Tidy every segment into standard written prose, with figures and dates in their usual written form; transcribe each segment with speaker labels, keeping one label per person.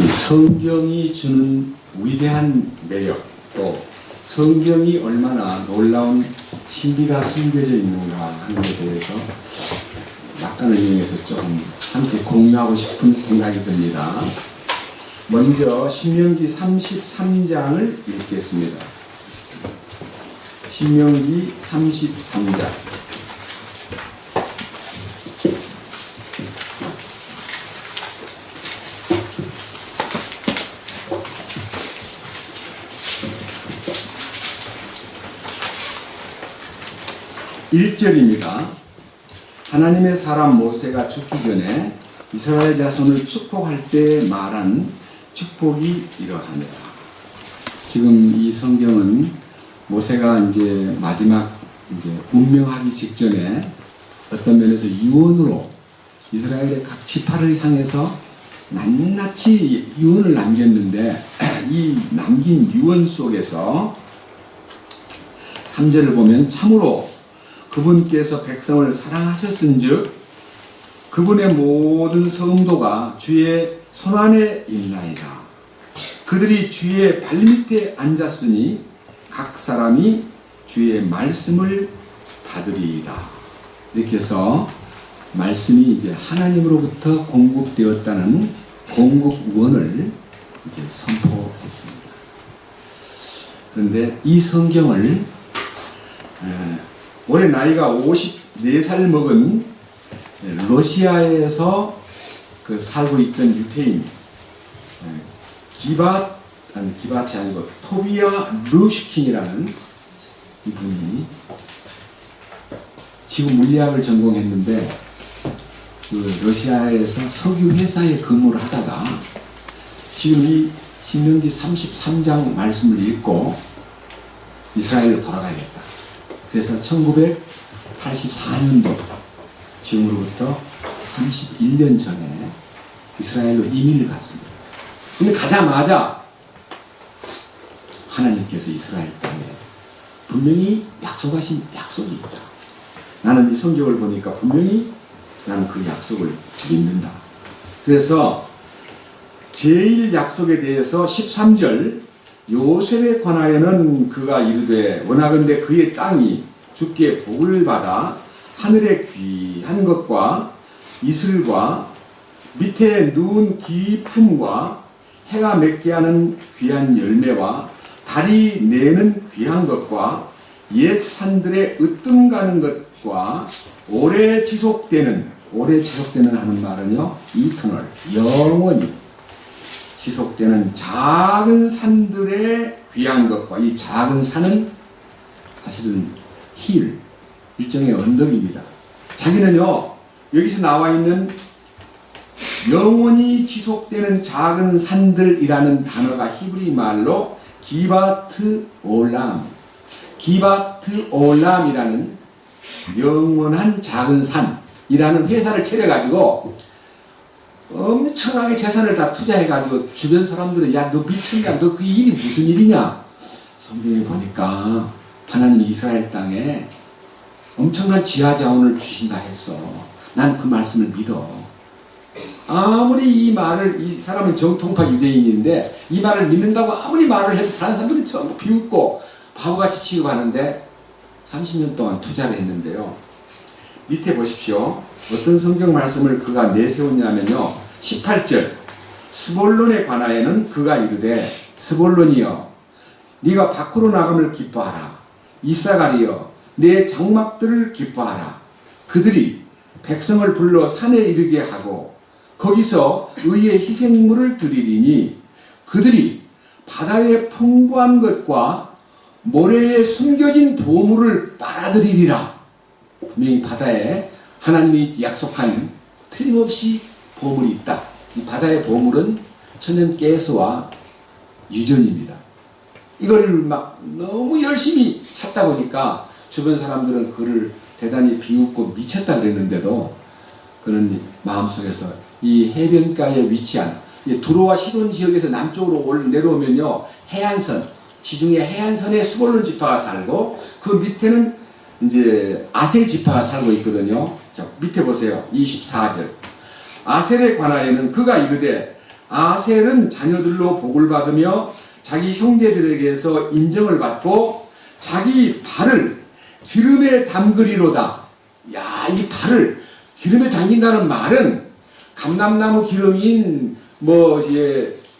Speaker 1: 이 성경이 주는 위대한 매력, 또 성경이 얼마나 놀라운 신비가 숨겨져 있는가 하는 데 대해서 약간을 이용해서 조금 함께 공유하고 싶은 생각이 듭니다. 먼저 신명기 33장을 읽겠습니다. 신명기 33장 1절입니다. 하나님의 사람 모세가 죽기 전에 이스라엘 자손을 축복할 때 말한 축복이 이러합니다. 지금 이 성경은 모세가 이제 마지막 운명하기 직전에 어떤 면에서 유언으로 이스라엘의 각 지파를 향해서 낱낱이 유언을 남겼는데 이 남긴 유언 속에서 3절을 보면 참으로 그분께서 백성을 사랑하셨은즉 그분의 모든 성도가 주의 손안에 있나이다. 그들이 주의 발밑에 앉았으니 각 사람이 주의 말씀을 받으리이다. 이렇게 해서 말씀이 이제 하나님으로부터 공급되었다는 공급원을 이제 선포했습니다. 그런데 이 성경을 올해 나이가 54살 먹은 러시아에서 살고 있던 유태인 기바치 아니고 토비아 루슈킨이라는 이분이 지구 물리학을 전공했는데 러시아에서 석유 회사에 근무를 하다가 지금 이 신명기 33장 말씀을 읽고 이스라엘로 돌아가야겠다. 그래서 1984년도 지금으로부터 31년 전에 이스라엘로 이민을 갔습니다. 근데 가자마자 하나님께서 이스라엘 땅에 분명히 약속하신 약속이 있다. 나는 이 성경을 보니까 분명히 나는 그 약속을 믿는다. 그래서 제1 약속에 대해서 13절 요셉에 관하여는 그가 이르되 원하건대 그의 땅이 주께 복을 받아 하늘의 귀한 것과 이슬과 밑에 누운 기품과 해가 맺게 하는 귀한 열매와 달이 내는 귀한 것과 옛 산들의 으뜸 가는 것과 오래 지속되는 하는 말은요 이터널 영원히 지속되는 작은 산들의 귀한 것과 이 작은 산은 사실은 힐, 일종의 언덕입니다. 자기는요 여기서 나와 있는 영원히 지속되는 작은 산들이라는 단어가 히브리 말로 기바트 올람이라는 영원한 작은 산이라는 회사를 차려가지고 엄청나게 재산을 다 투자해가지고 주변 사람들은 야 너 미쳤냐, 너 그 일이 무슨 일이냐. 성경에 보니까 하나님이 이스라엘 땅에 엄청난 지하자원을 주신다 했어. 난 그 말씀을 믿어. 아무리 이 말을, 이 사람은 정통파 유대인인데 이 말을 믿는다고 아무리 말을 해도 다른 사람들은 전부 비웃고 바보같이 취급하는데 30년 동안 투자를 했는데요. 밑에 보십시오. 어떤 성경 말씀을 그가 내세웠냐면요. 18절 스볼론에 관하여는 그가 이르되 스볼론이여 네가 밖으로 나감을 기뻐하라. 이사가리여 내 장막들을 기뻐하라. 그들이 백성을 불러 산에 이르게 하고 거기서 의의 희생물을 드리리니 그들이 바다의 풍부한 것과 모래에 숨겨진 보물을 빨아들이리라. 분명히 바다에 하나님이 약속한 틀림없이 보물이 있다. 이 바다의 보물은 천연가스와 유전입니다. 이걸 막 너무 열심히 찾다 보니까 주변 사람들은 그를 대단히 비웃고 미쳤다 그랬는데도 그는 마음속에서 이 해변가에 위치한 두로와 시돈 지역에서 남쪽으로 내려오면요 해안선, 지중해 해안선에 스볼론 지파가 살고 그 밑에는 이제 아셀 지파가 살고 있거든요. 자, 밑에 보세요. 24절. 아셀에 관하여는 그가 이르되 아셀은 자녀들로 복을 받으며 자기 형제들에게서 인정을 받고 자기 발을 기름에 담그리로다. 야, 이 발을 기름에 담긴다는 말은 감람나무 기름인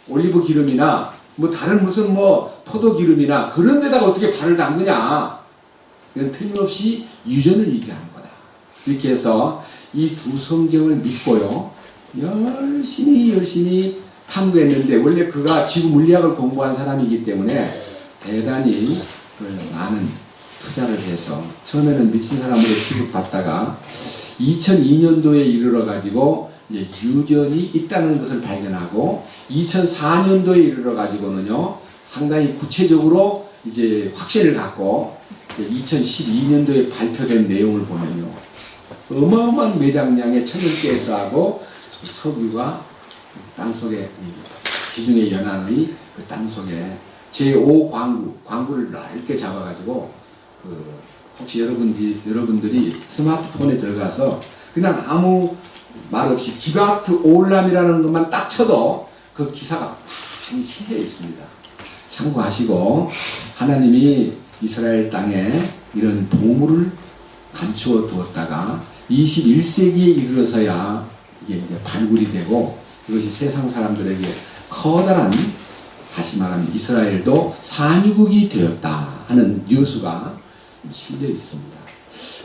Speaker 1: 올리브 기름이나 다른 무슨 포도 기름이나 그런 데다가 어떻게 발을 담그냐. 이건 틀림없이 유전을 얘기하는 거다. 이렇게 해서 이 두 성경을 믿고요. 열심히 탐구했는데 원래 그가 지구 물리학을 공부한 사람이기 때문에 대단히 많은 투자를 해서 처음에는 미친 사람으로 취급받다가 2002년도에 이르러 가지고 이제 유전이 있다는 것을 발견하고 2004년도에 이르러 가지고는요 상당히 구체적으로 이제 확신을 갖고 2012년도에 발표된 내용을 보면요 어마어마한 매장량의 천연가스하고 석유가 땅속에 지중해 연안의 그 땅속에 제5 광구를 넓게 잡아가지고 혹시 여러분들이 스마트폰에 들어가서 그냥 아무 말 없이 기바트 올람이라는 것만 딱 쳐도 그 기사가 많이 실려 있습니다. 참고하시고 하나님이 이스라엘 땅에 이런 보물을 감추어 두었다가 21세기에 이르러서야 이게 이제 발굴이 되고 이것이 세상 사람들에게 커다란 다시 말하면 이스라엘도 산유국이 되었다 하는 뉴스가 실려 있습니다.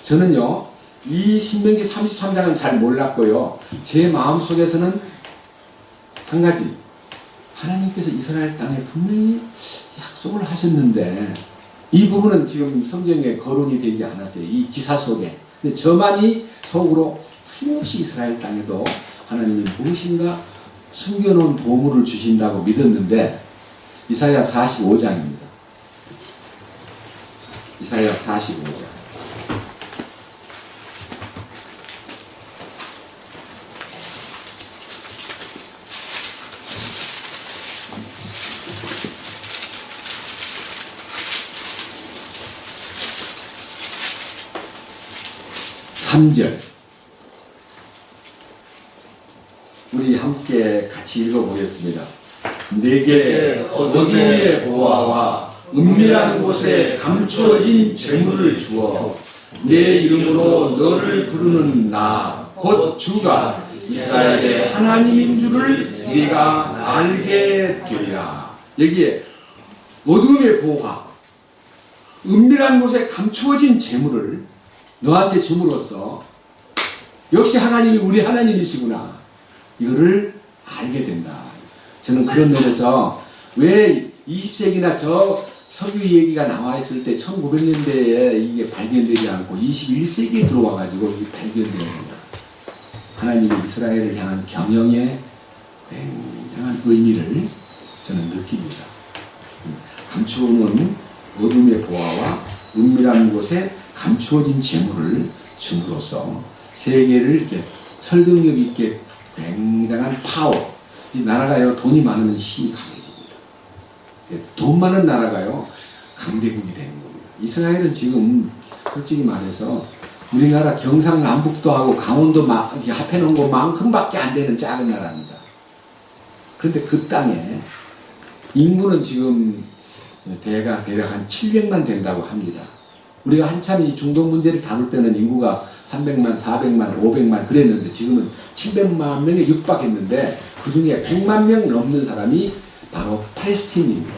Speaker 1: 저는요 이 신명기 33장은 잘 몰랐고요 제 마음속에서는 한 가지 하나님께서 이스라엘 땅에 분명히 약속을 하셨는데 이 부분은 지금 성경에 거론이 되지 않았어요. 이 기사 속에. 근데 저만이 속으로 틀림없이 이스라엘 땅에도 하나님이 무엇인가 숨겨놓은 보물을 주신다고 믿었는데 이사야 45장입니다. 이사야 45장. 우리 함께 같이 읽어보겠습니다. 내게 어둠의 보화와 은밀한 곳에 감추어진 재물을 주어 내 이름으로 너를 부르는 나 곧 주가 이스라엘의 하나님인 줄을 네가 알게 되리라. 여기에 어둠의 보화, 은밀한 곳에 감추어진 재물을 너한테 줌으로써 역시 하나님이 우리 하나님이시구나. 이거를 알게 된다. 저는 그런 면에서 왜 20세기나 저 석유 얘기가 나와 있을 때 1900년대에 이게 발견되지 않고 21세기에 들어와 가지고 이게 발견되는 겁니다. 하나님이 이스라엘을 향한 경영의 굉장한 의미를 저는 느낍니다. 감추어놓은 어둠의 보화와 은밀한 곳에 감추어진 재물을 줌으로써 세계를 이렇게 설득력 있게 굉장한 파워. 이 나라가요 돈이 많으면 힘이 강해집니다. 돈 많은 나라가요 강대국이 되는 겁니다. 이스라엘은 지금 솔직히 말해서 우리나라 경상남북도 하고 강원도 합해 놓은 것만큼밖에 안 되는 작은 나라입니다. 그런데 그 땅에 인구는 지금 대략 한 700만 된다고 합니다. 우리가 한참 이 중동 문제를 다룰 때는 인구가 300만, 400만, 500만 그랬는데 지금은 700만 명에 육박했는데 그 중에 100만 명 넘는 사람이 바로 팔레스틴입니다.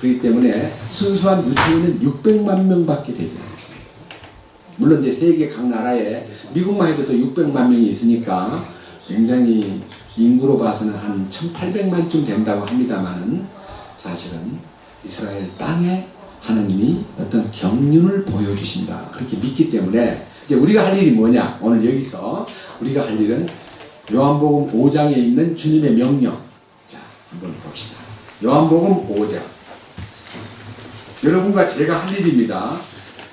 Speaker 1: 그렇기 때문에 순수한 유태인은 600만 명밖에 되지 않습니다. 물론 이제 세계 각 나라에 미국만 해도 또 600만 명이 있으니까 굉장히 인구로 봐서는 한 1800만쯤 된다고 합니다만은 사실은 이스라엘 땅에 하나님이 어떤 경륜을 보여주신다. 그렇게 믿기 때문에 이제 우리가 할 일이 뭐냐? 오늘 여기서 우리가 할 일은 요한복음 5장에 있는 주님의 명령. 자, 한번 봅시다. 요한복음 5장. 여러분과 제가 할 일입니다.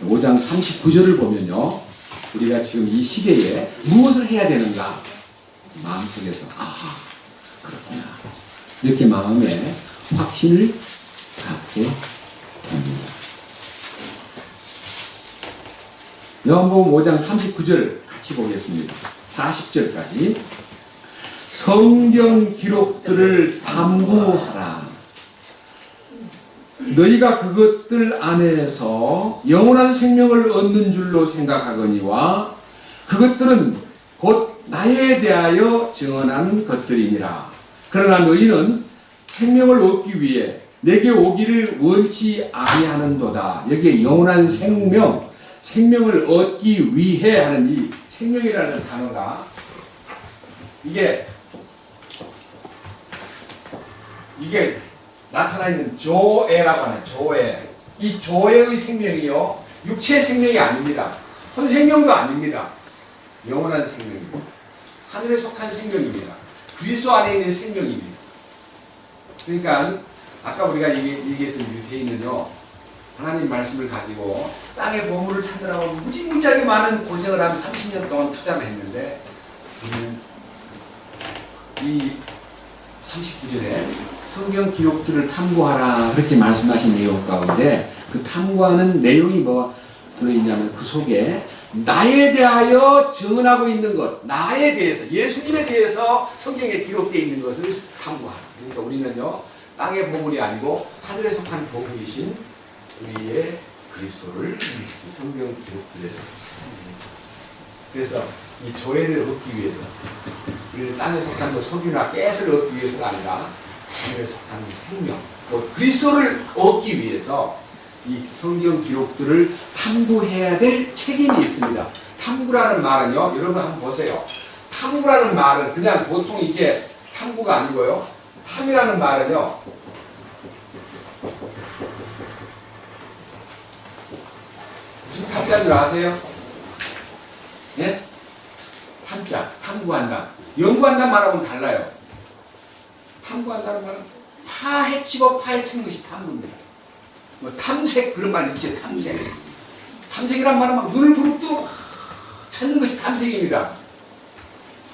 Speaker 1: 5장 39절을 보면요. 우리가 지금 이 시대에 무엇을 해야 되는가? 마음속에서 그렇구나. 이렇게 마음에 확신을 갖게 됩니다. 요한복음 5장 39절 같이 보겠습니다. 40절까지. 성경 기록들을 탐구하라. 너희가 그것들 안에서 영원한 생명을 얻는 줄로 생각하거니와 그것들은 곧 나에 대하여 증언하는 것들이니라. 그러나 너희는 생명을 얻기 위해 내게 오기를 원치 아니하는도다. 여기에 영원한 생명을 얻기 위해 하는 이 생명이라는 단어가 이게 나타나 있는 조에라고 하는 조에. 이 조에의 생명이요, 육체의 생명이 아닙니다. 혼생명도 아닙니다. 영원한 생명입니다. 하늘에 속한 생명입니다. 그리스도 안에 있는 생명입니다. 그러니까 아까 우리가 얘기했던 유대인은요, 하나님 말씀을 가지고 땅의 보물을 찾느라고 무지무지하게 많은 고생을 하면 30년 동안 투자를 했는데, 우리는 이 39절에 성경 기록들을 탐구하라 그렇게 말씀하신 내용 가운데 그 탐구하는 내용이 뭐 들어있냐면 그 속에 나에 대하여 증언하고 있는 것, 나에 대해서, 예수님에 대해서 성경에 기록되어 있는 것을 탐구하라. 그러니까 우리는요, 땅의 보물이 아니고 하늘에 속한 보물이신 우리의 그리스도를 성경 기록들에서 찾아냅니다. 그래서 이 조회를 얻기 위해서, 우리는 땅에 속한 뭐 석유나 가스를 얻기 위해서가 아니라 하늘에 속한 생명, 또 그리스도를 얻기 위해서 이 성경 기록들을 탐구해야 될 책임이 있습니다. 탐구라는 말은요, 여러분 한번 보세요. 탐구라는 말은 그냥 보통 이게 탐구가 아니고요. 탐이라는 말은요, 무슨 탐자인 줄 아세요? 예? 탐자, 탐구한다. 연구한다는 말하고는 달라요. 탐구한다는 말은 파헤치고 파헤치는 것이 탐구입니다. 뭐 탐색 그런 말 있죠. 탐색. 탐색이란 말은 막 눈을 부릅뜨고 찾는 것이 탐색입니다.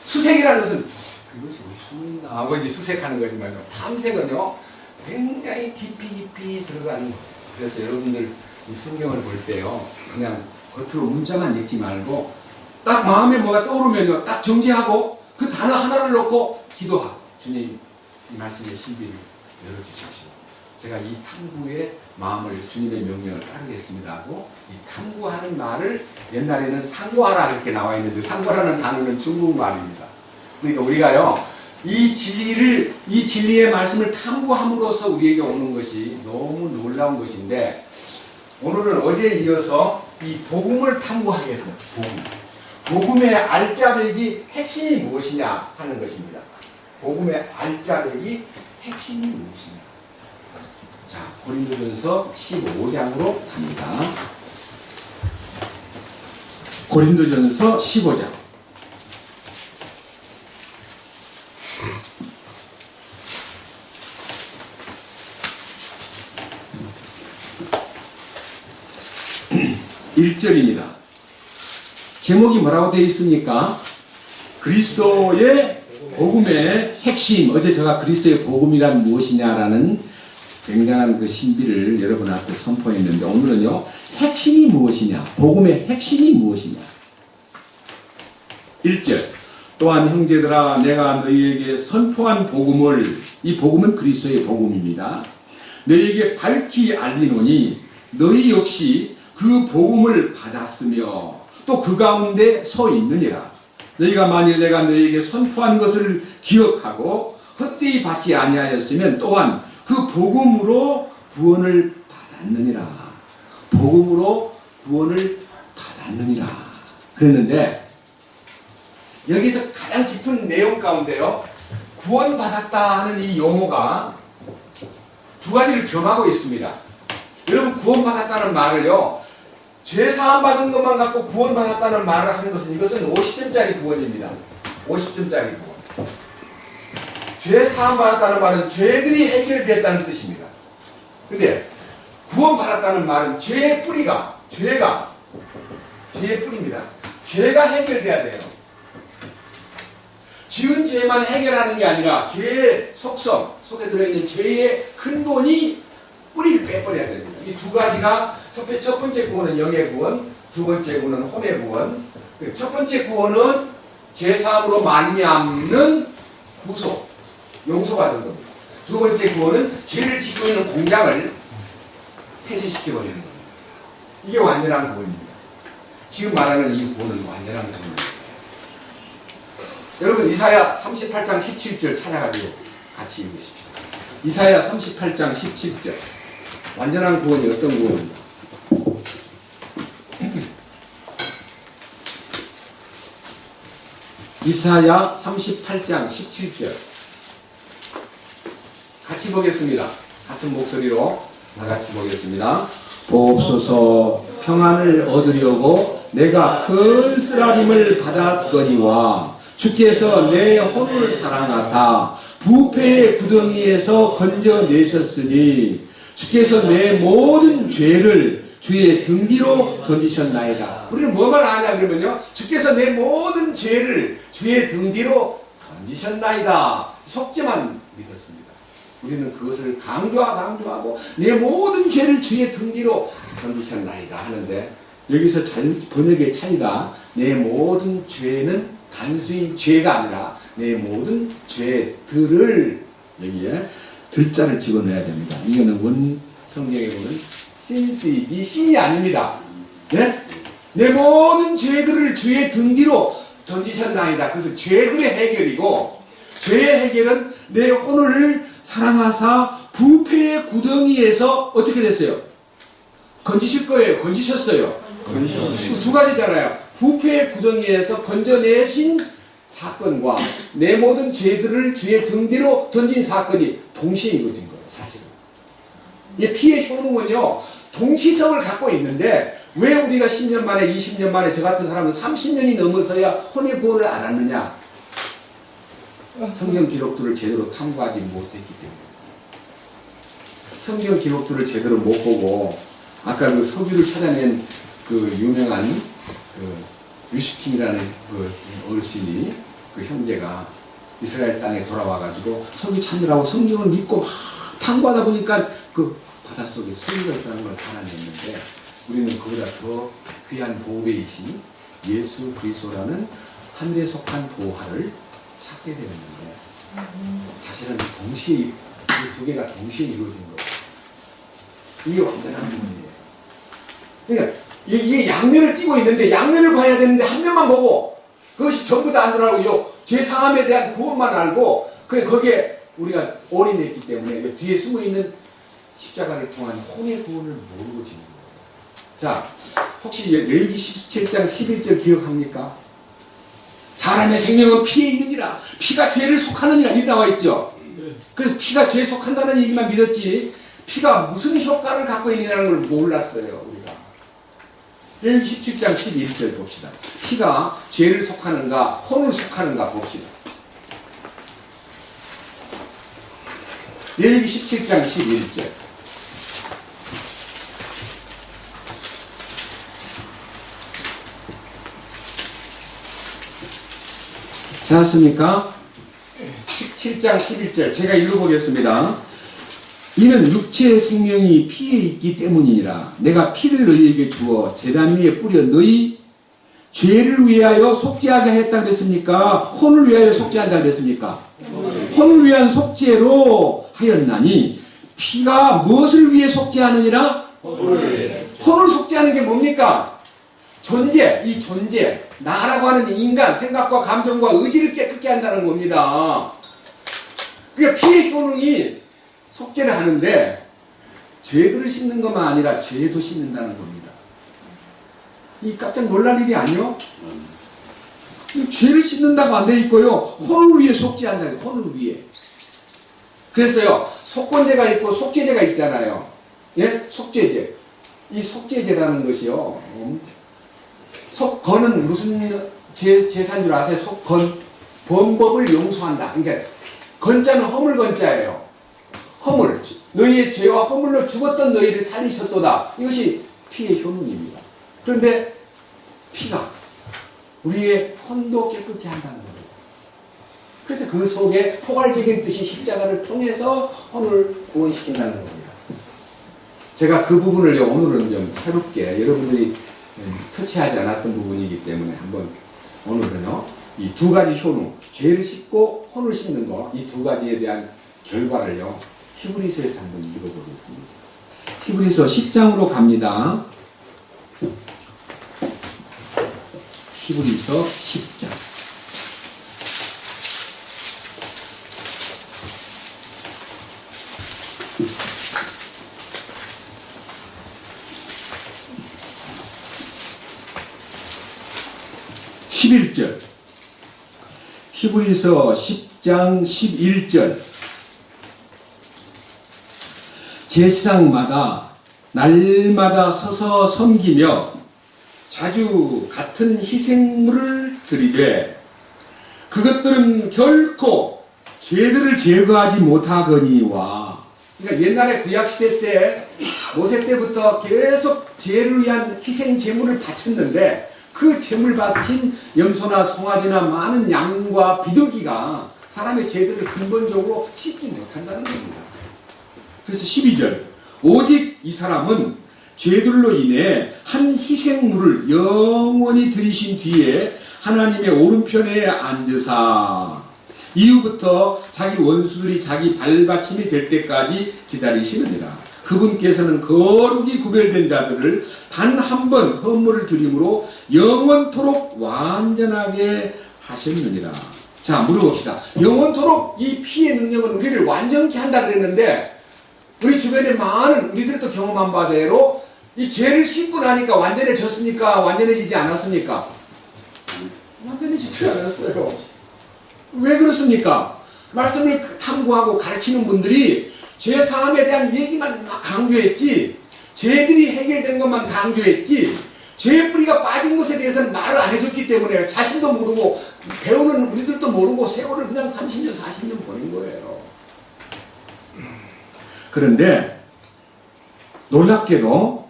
Speaker 1: 수색이라는 것은 그것이 어디 숨어있나 뭐 이제 수색하는 거지 말고, 탐색은요 굉장히 깊이 들어가는 거예요. 그래서 여러분들 이 성경을 볼 때요, 그냥 겉으로 문자만 읽지 말고 딱 마음에 뭐가 떠오르면요, 딱 정지하고 그 단어 하나를 놓고 기도하고, 주님 이 말씀의 신비를 열어주십시오. 제가 이 탐구의 마음을 주님의 명령을 따르겠습니다 하고, 이 탐구하는 말을 옛날에는 상고하라 이렇게 나와 있는데, 상고라는 단어는 중국말입니다. 그러니까 우리가요, 이 진리의 말씀을 탐구함으로써 우리에게 오는 것이 너무 놀라운 것인데, 오늘은 어제에 이어서 이 복음을 탐구하게 됩니다. 복음의 알짜배기 핵심이 무엇이냐 하는 것입니다. 복음의 알짜배기 핵심이 무엇이냐. 자, 고린도전서 15장으로 갑니다. 고린도전서 15장. (1절입니다) 제목이 뭐라고 되어 있습니까? 그리스도의 복음의 핵심. 어제 제가 그리스도의 복음이란 무엇이냐라는 굉장한 그 신비를 여러분 앞에 선포했는데, 오늘은요, 핵심이 무엇이냐, 복음의 핵심이 무엇이냐. 1절. 또한 형제들아, 내가 너희에게 선포한 복음을, 이 복음은 그리스도의 복음입니다, 너희에게 밝히 알리노니 너희 역시 그 복음을 받았으며 또 그 가운데 서 있느니라. 너희가 만일 내가 너희에게 선포한 것을 기억하고 헛되이 받지 아니하였으면 또한 그 복음으로 구원을 받았느니라. 복음으로 구원을 받았느니라. 그랬는데 여기서 가장 깊은 내용 가운데요, 구원받았다 하는 이 용어가 두 가지를 겸하고 있습니다. 여러분, 구원받았다는 말을요, 죄사함 받은 것만 갖고 구원받았다는 말을 하는 것은, 이것은 50점짜리 구원입니다. 50점짜리 구원. 죄사함 받았다는 말은 죄들이 해결됐다는 뜻입니다. 근데 구원받았다는 말은 죄의 뿌리가, 죄의 뿌리입니다. 죄가 해결돼야 돼요. 지은 죄만 해결하는 게 아니라 죄의 속성 속에 들어있는 죄의 근본이 뿌리를 빼버려야 됩니다. 이 두 가지가, 첫 번째 구원은 영의 구원, 두 번째 구원은 혼의 구원. 첫 번째 구원은 죄사함으로 말미암는 구속, 용서받은 겁니다. 두 번째 구원은 죄를 짓고 있는 공작을 폐쇄시켜버리는 겁니다. 이게 완전한 구원입니다. 지금 말하는 이 구원은 완전한 구원입니다. 여러분 이사야 38장 17절 찾아가지고 같이 읽으십시오. 이사야 38장 17절. 완전한 구원이 어떤 구원입니까? 이사야 38장 17절. 같이 보겠습니다. 같은 목소리로 다 같이 보겠습니다. 보옵소서 평안을 얻으려고 내가 큰 쓰라림을 받았거니와 주께서 내 혼을 사랑하사 부패의 구덩이에서 건져내셨으니 주께서 내 모든 죄를 주의 등 뒤로 던지셨나이다. 우리는 뭐만 아냐 그러면요, 주께서 내 모든 죄를 주의 등 뒤로 던지셨나이다. 속죄만 믿었습니다. 우리는 그것을 강조하고 내 모든 죄를 주의 등 뒤로 던지셨나이다 하는데, 여기서 번역의 차이가 내 모든 죄는 단순히 죄가 아니라 내 모든 죄들을 여기에 들자를 집어넣어야 됩니다. 이거는 원 성경에 보면 sin이지 신이 아닙니다. 네? 내 모든 죄들을 주의 등 뒤로 던지셨나이다. 그래서 죄들의 해결이고, 죄의 해결은 내 혼을 사랑하사 부패의 구덩이에서 어떻게 됐어요? 건지실 거예요? 건지셨어요? 두 가지잖아요. 부패의 구덩이에서 건져내신 사건과 내 모든 죄들을 주의 등 뒤로 던진 사건이 동시에 이루어진 거예요, 사실은. 이 피의 효능은요, 동시성을 갖고 있는데, 왜 우리가 10년 만에, 20년 만에 저 같은 사람은 30년이 넘어서야 혼의 구원을 알았느냐? 성경 기록들을 제대로 탐구하지 못했기 때문에. 성경 기록들을 제대로 못 보고, 아까 그 서기를 찾아낸 그 유명한 그 유시킴이라는 그 어르신이, 그 형제가 이스라엘 땅에 돌아와가지고 서기 찾느라고 성경을 믿고 막 탐구하다 보니까 그 바닷속에 서기가 있다는 걸 알아냈는데, 우리는 그보다 더 귀한 보배이신 예수 그리스도라는 하늘에 속한 보화를 찾게 되었는데, 사실은 동시에 이 두 개가 동시에 이루어진 거예요. 이게 완전한 부분이에요. 그러니까 이게 양면을 띄고 있는데, 양면을 봐야 되는데 한 면만 보고 그것이 전부 다 안 들어가고 죄 상함에 대한 구원만 알고 거기에 우리가 올인했기 때문에 뒤에 숨어있는 십자가를 통한 혼의 구원을 모르고 지는 거예요. 자, 혹시 레위기 17장 11절 기억합니까? 사람의 생명은 피에 있느니라, 피가 죄를 속하느니라 이렇게 나와 있죠. 그래서 피가 죄에 속한다는 얘기만 믿었지, 피가 무슨 효과를 갖고 있느냐는 걸 몰랐어요, 우리가. 레위기 17장 11절 봅시다. 피가 죄를 속하는가 혼을 속하는가 봅시다. 레위기 17장 11절. 찾았습니까? 17장 11절 제가 읽어보겠습니다. 이는 육체의 생명이 피에 있기 때문이니라. 내가 피를 너희에게 주어 제단 위에 뿌려 너희 죄를 위하여 속죄하게 했다 그랬습니까? 혼을 위하여 속죄한다 그랬습니까? 혼을 위한 속죄로 하였나니, 피가 무엇을 위해 속죄하느니라? 혼을 속죄하는 게 뭡니까? 존재, 이 존재, 나라고 하는 인간, 생각과 감정과 의지를 깨끗게 한다는 겁니다. 그러니까 피의 효능이 속죄를 하는데, 죄들을 씻는 것만 아니라 죄도 씻는다는 겁니다. 이 깜짝 놀랄 일이 아니요? 죄를 씻는다고 안 돼 있고요, 혼을 위해 속죄한다는 거예요. 혼을 위해. 그래서요, 속건제가 있고 속죄제가 있잖아요. 예? 속죄제. 이 속죄제라는 것이요, 속건은 무슨 제사인 줄 아세요? 속건. 범법을 용서한다. 그러니까 건자는 허물 건자예요. 허물. 너희의 죄와 허물로 죽었던 너희를 살리셨도다. 이것이 피의 효능입니다. 그런데 피가 우리의 혼도 깨끗게 한다는 겁니다. 그래서 그 속에 포괄적인 뜻이 십자가를 통해서 혼을 구원시킨다는 겁니다. 제가 그 부분을 오늘은 좀 새롭게 여러분들이 터치하지 않았던 부분이기 때문에 한번 오늘은요 이 두 가지 효능, 죄를 씻고 혼을 씻는 거, 이 두 가지에 대한 결과를요, 히브리서에서 한번 읽어보겠습니다. 히브리서 10장으로 갑니다. 히브리서 10장. 히브리서 10장 11절. 제사장마다 날마다 서서 섬기며 자주 같은 희생물을 드리되 그것들은 결코 죄들을 제거하지 못하거니와. 그러니까 옛날에 구약시대 때 모세 때부터 계속 죄를 위한 희생 제물을 바쳤는데 그 제물 바친 염소나 송아지나 많은 양과 비둘기가 사람의 죄들을 근본적으로 씻지 못한다는 겁니다. 그래서 12절, 오직 이 사람은 죄들로 인해 한 희생물을 영원히 드리신 뒤에 하나님의 오른편에 앉으사 이후부터 자기 원수들이 자기 발받침이 될 때까지 기다리시느니라. 그분께서는 거룩이 구별된 자들을 단 한 번 헌물을 드림으로 영원토록 완전하게 하셨느니라. 자, 물어봅시다. 영원토록 이 피의 능력은 우리를 완전케 한다 그랬는데 우리 주변에 많은 우리들도 경험한 바대로 이 죄를 씻고 나니까 완전해졌습니까? 완전해지지 않았습니까? 완전해지지 않았어요. 왜 그렇습니까? 말씀을 탐구하고 가르치는 분들이 죄 사함에 대한 얘기만 막 강조했지, 죄들이 해결된 것만 강조했지, 죄의 뿌리가 빠진 것에 대해서는 말을 안 해줬기 때문에 자신도 모르고 배우는 우리들도 모르고 세월을 그냥 30년 40년 보낸 거예요. 그런데 놀랍게도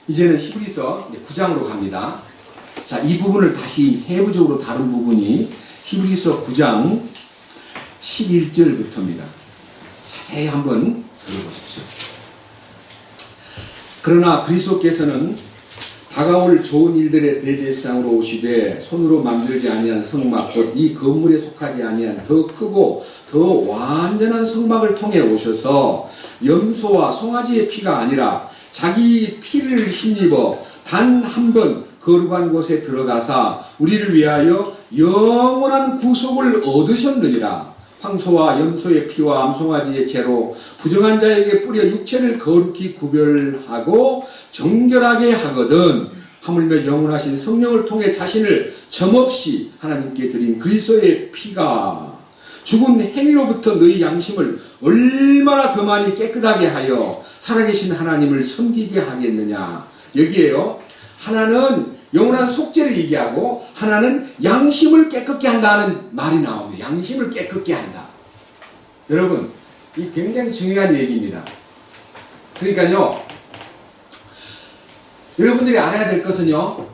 Speaker 1: 이제는 히브리서 9장으로 갑니다. 자, 이 부분을 다시 세부적으로 다룬 부분이 히브리서 9장 11절부터입니다. 자세히 한번 들어보십시오. 그러나 그리스도께서는 다가올 좋은 일들의 대제사장으로 오시되 손으로 만들지 아니한 성막 곧 이 건물에 속하지 아니한 더 크고 더 완전한 성막을 통해 오셔서 염소와 송아지의 피가 아니라 자기 피를 힘입어 단 한 번 거룩한 곳에 들어가사 우리를 위하여 영원한 구속을 얻으셨느니라. 황소와 염소의 피와 암송아지의 채로 부정한 자에게 뿌려 육체를 거룩히 구별하고 정결하게 하거든 하물며 영원하신 성령을 통해 자신을 점없이 하나님께 드린 그리스도의 피가 죽은 행위로부터 너희 양심을 얼마나 더 많이 깨끗하게 하여 살아계신 하나님을 섬기게 하겠느냐. 여기에요, 하나는 영원한 속죄를 얘기하고 하나는 양심을 깨끗게 한다는 말이 나옵니다. 양심을 깨끗게 한다. 여러분, 이 굉장히 중요한 얘기입니다. 그러니까요, 여러분들이 알아야 될 것은요,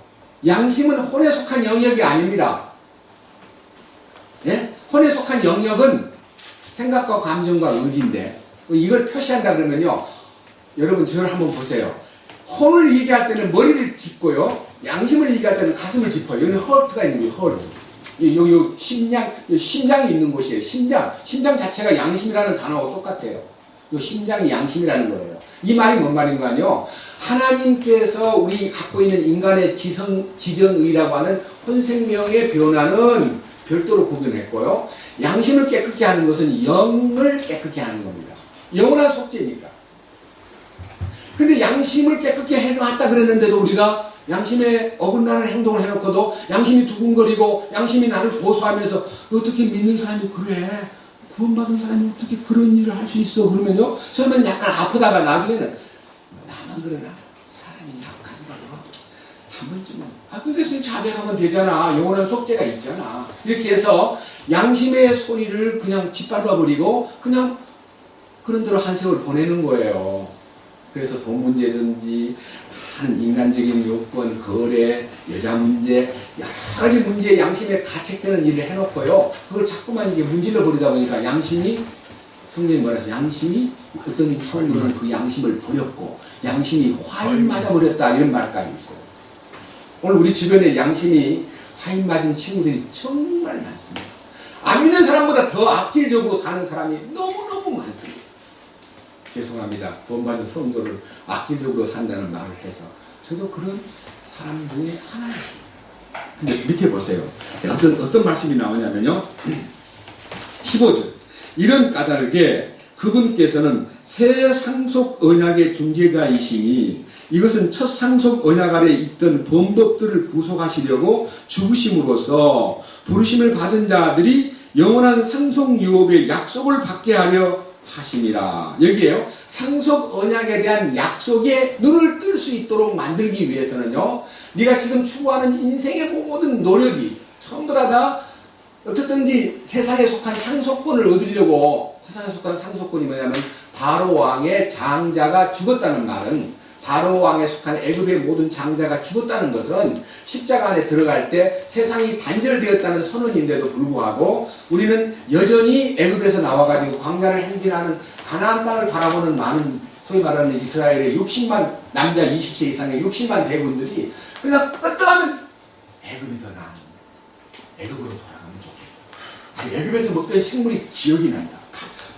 Speaker 1: 양심은 혼에 속한 영역이 아닙니다. 예? 혼에 속한 영역은 생각과 감정과 의지인데, 이걸 표시한다 그러면요, 여러분 저를 한번 보세요. 혼을 얘기할 때는 머리를 짚고요, 양심을 얘기할 때는 가슴을 짚어요. 여기 허트가 있는 거예요. 허트. 여기 심장이 있는 곳이에요. 심장 자체가 양심이라는 단어하고 똑같아요. 이 심장이 양심이라는 거예요. 이 말이 뭔 말인가요? 하나님께서 우리 갖고 있는 인간의 지정의라고 하는 혼생명의 변화는 별도로 구분했고요, 양심을 깨끗게 하는 것은 영을 깨끗게 하는 겁니다. 영원한 속죄니까. 근데 양심을 깨끗게 해놨다 그랬는데도 우리가 양심에 어긋나는 행동을 해놓고도 양심이 두근거리고 양심이 나를 고소하면서 어떻게 믿는 사람이 그래? 구원받은 사람이 어떻게 그런 일을 할 수 있어? 그러면요, 처음엔 약간 아프다가 나중에는 나만 그러나? 사람이 약한가? 한 번쯤은 그러니까 자백하면 되잖아. 영원한 속죄가 있잖아. 이렇게 해서 양심의 소리를 그냥 짓밟아버리고 그냥 그런 대로 한 세월 보내는 거예요. 그래서 돈 문제든지 한 인간적인 요건, 거래, 여자 문제, 여러 가지 문제에 양심에 가책되는 일을 해놓고요, 그걸 자꾸만 이제 문질러 버리다 보니까 양심이, 성경이 말해서 양심이 어떤 성령은 그 양심을 버렸고 양심이 화를 맞아버렸다, 이런 말까지 있어요. 오늘 우리 주변에 양심이 파인 맞은 친구들이 정말 많습니다. 안 믿는 사람보다 더 악질적으로 사는 사람이 너무너무 많습니다. 죄송합니다. 구원받은 성도를 악질적으로 산다는 말을 해서 저도 그런 사람 중에 하나였습니다. 근데 밑에 보세요. 어떤 말씀이 나오냐면요. 15절. 이런 까닭에 그분께서는 새 상속 언약의 중재자이시니 이것은 첫 상속 언약 아래 있던 범법들을 구속하시려고 죽으심으로써 부르심을 받은 자들이 영원한 상속 유업의 약속을 받게 하려 하심이라. 여기에요. 상속 언약에 대한 약속에 눈을 뜰 수 있도록 만들기 위해서는요. 네가 지금 추구하는 인생의 모든 노력이 전부 다 어쨌든지 세상에 속한 상속권을 얻으려고, 세상에 속한 상속권이 뭐냐면 바로 왕의 장자가 죽었다는 말은, 바로 왕에 속한 애굽의 모든 장자가 죽었다는 것은 십자가 안에 들어갈 때 세상이 단절되었다는 선언인데도 불구하고 우리는 여전히 애굽에서 나와가지고 광야를 행진하는 가나안 땅을 바라보는 많은 소위 말하는 이스라엘의 60만 남자 20세 이상의 60만 대군들이 그냥 어떠하면 애굽이 더 나은, 애굽으로 돌아가면 좋겠다. 아니, 애굽에서 먹던 식물이 기억이 난다.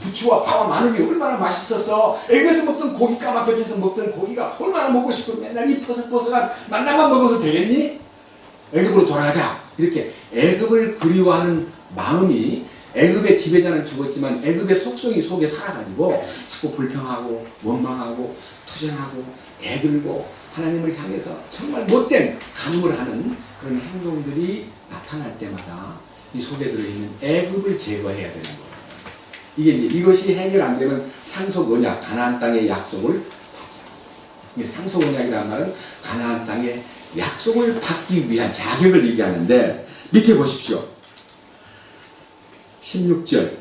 Speaker 1: 부추와 파와 마늘이 얼마나 맛있어서 애굽에서 먹던 고기, 까마귀에서 먹던 고기가 얼마나 먹고 싶고 맨날 이 퍼석퍼석한 만나만 먹어서 되겠니? 애굽으로 돌아가자. 이렇게 애굽을 그리워하는 마음이, 애굽의 지배자는 죽었지만 애굽의 속성이 속에 살아가지고 자꾸 불평하고 원망하고 투쟁하고 대들고 하나님을 향해서 정말 못된 간음을 하는 그런 행동들이 나타날 때마다 이 속에 들어있는 애굽을 제거해야 되는 거예요. 이것이 해결 안 되면 상속 언약, 가나안 땅의 약속을 받자. 상속 언약이라는 말은 가나안 땅의 약속을 받기 위한 자격을 얘기하는데, 밑에 보십시오. 16절.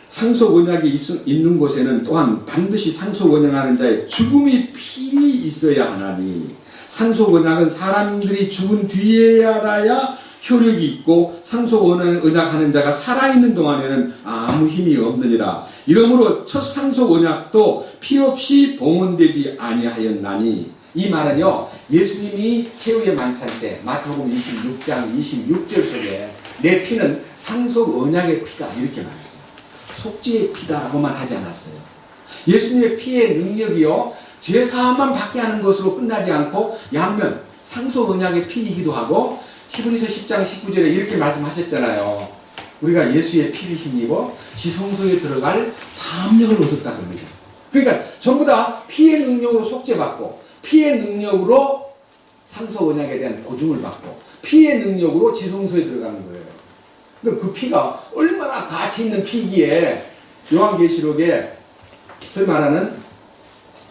Speaker 1: 상속 언약이 있는 곳에는 또한 반드시 상속 언약하는 자의 죽음이 필히 있어야 하나니, 상속 언약은 사람들이 죽은 뒤에야라야 효력이 있고 상속 언약하는 자가 살아있는 동안에는 아무 힘이 없느니라. 이러므로 첫 상속 언약도 피 없이 봉헌되지 아니하였나니. 이 말은요, 예수님이 최후의 만찬 때 마태복음 26장 26절 속에 내 피는 상속 언약의 피다 이렇게 말했어요. 속죄의 피다라고만 하지 않았어요. 예수님의 피의 능력이요, 죄사함만 받게 하는 것으로 끝나지 않고 양면 상속 언약의 피이기도 하고, 히브리서 10장 19절에 이렇게 말씀하셨잖아요. 우리가 예수의 피를 힘입어 지성소에 들어갈 담력을 얻었다 그럽니다. 그러니까 전부 다 피의 능력으로 속죄받고, 피의 능력으로 상속 언약에 대한 보증을 받고, 피의 능력으로 지성소에 들어가는 거예요. 그러니까 그 피가 얼마나 가치 있는 피기에 요한계시록에 소위 말하는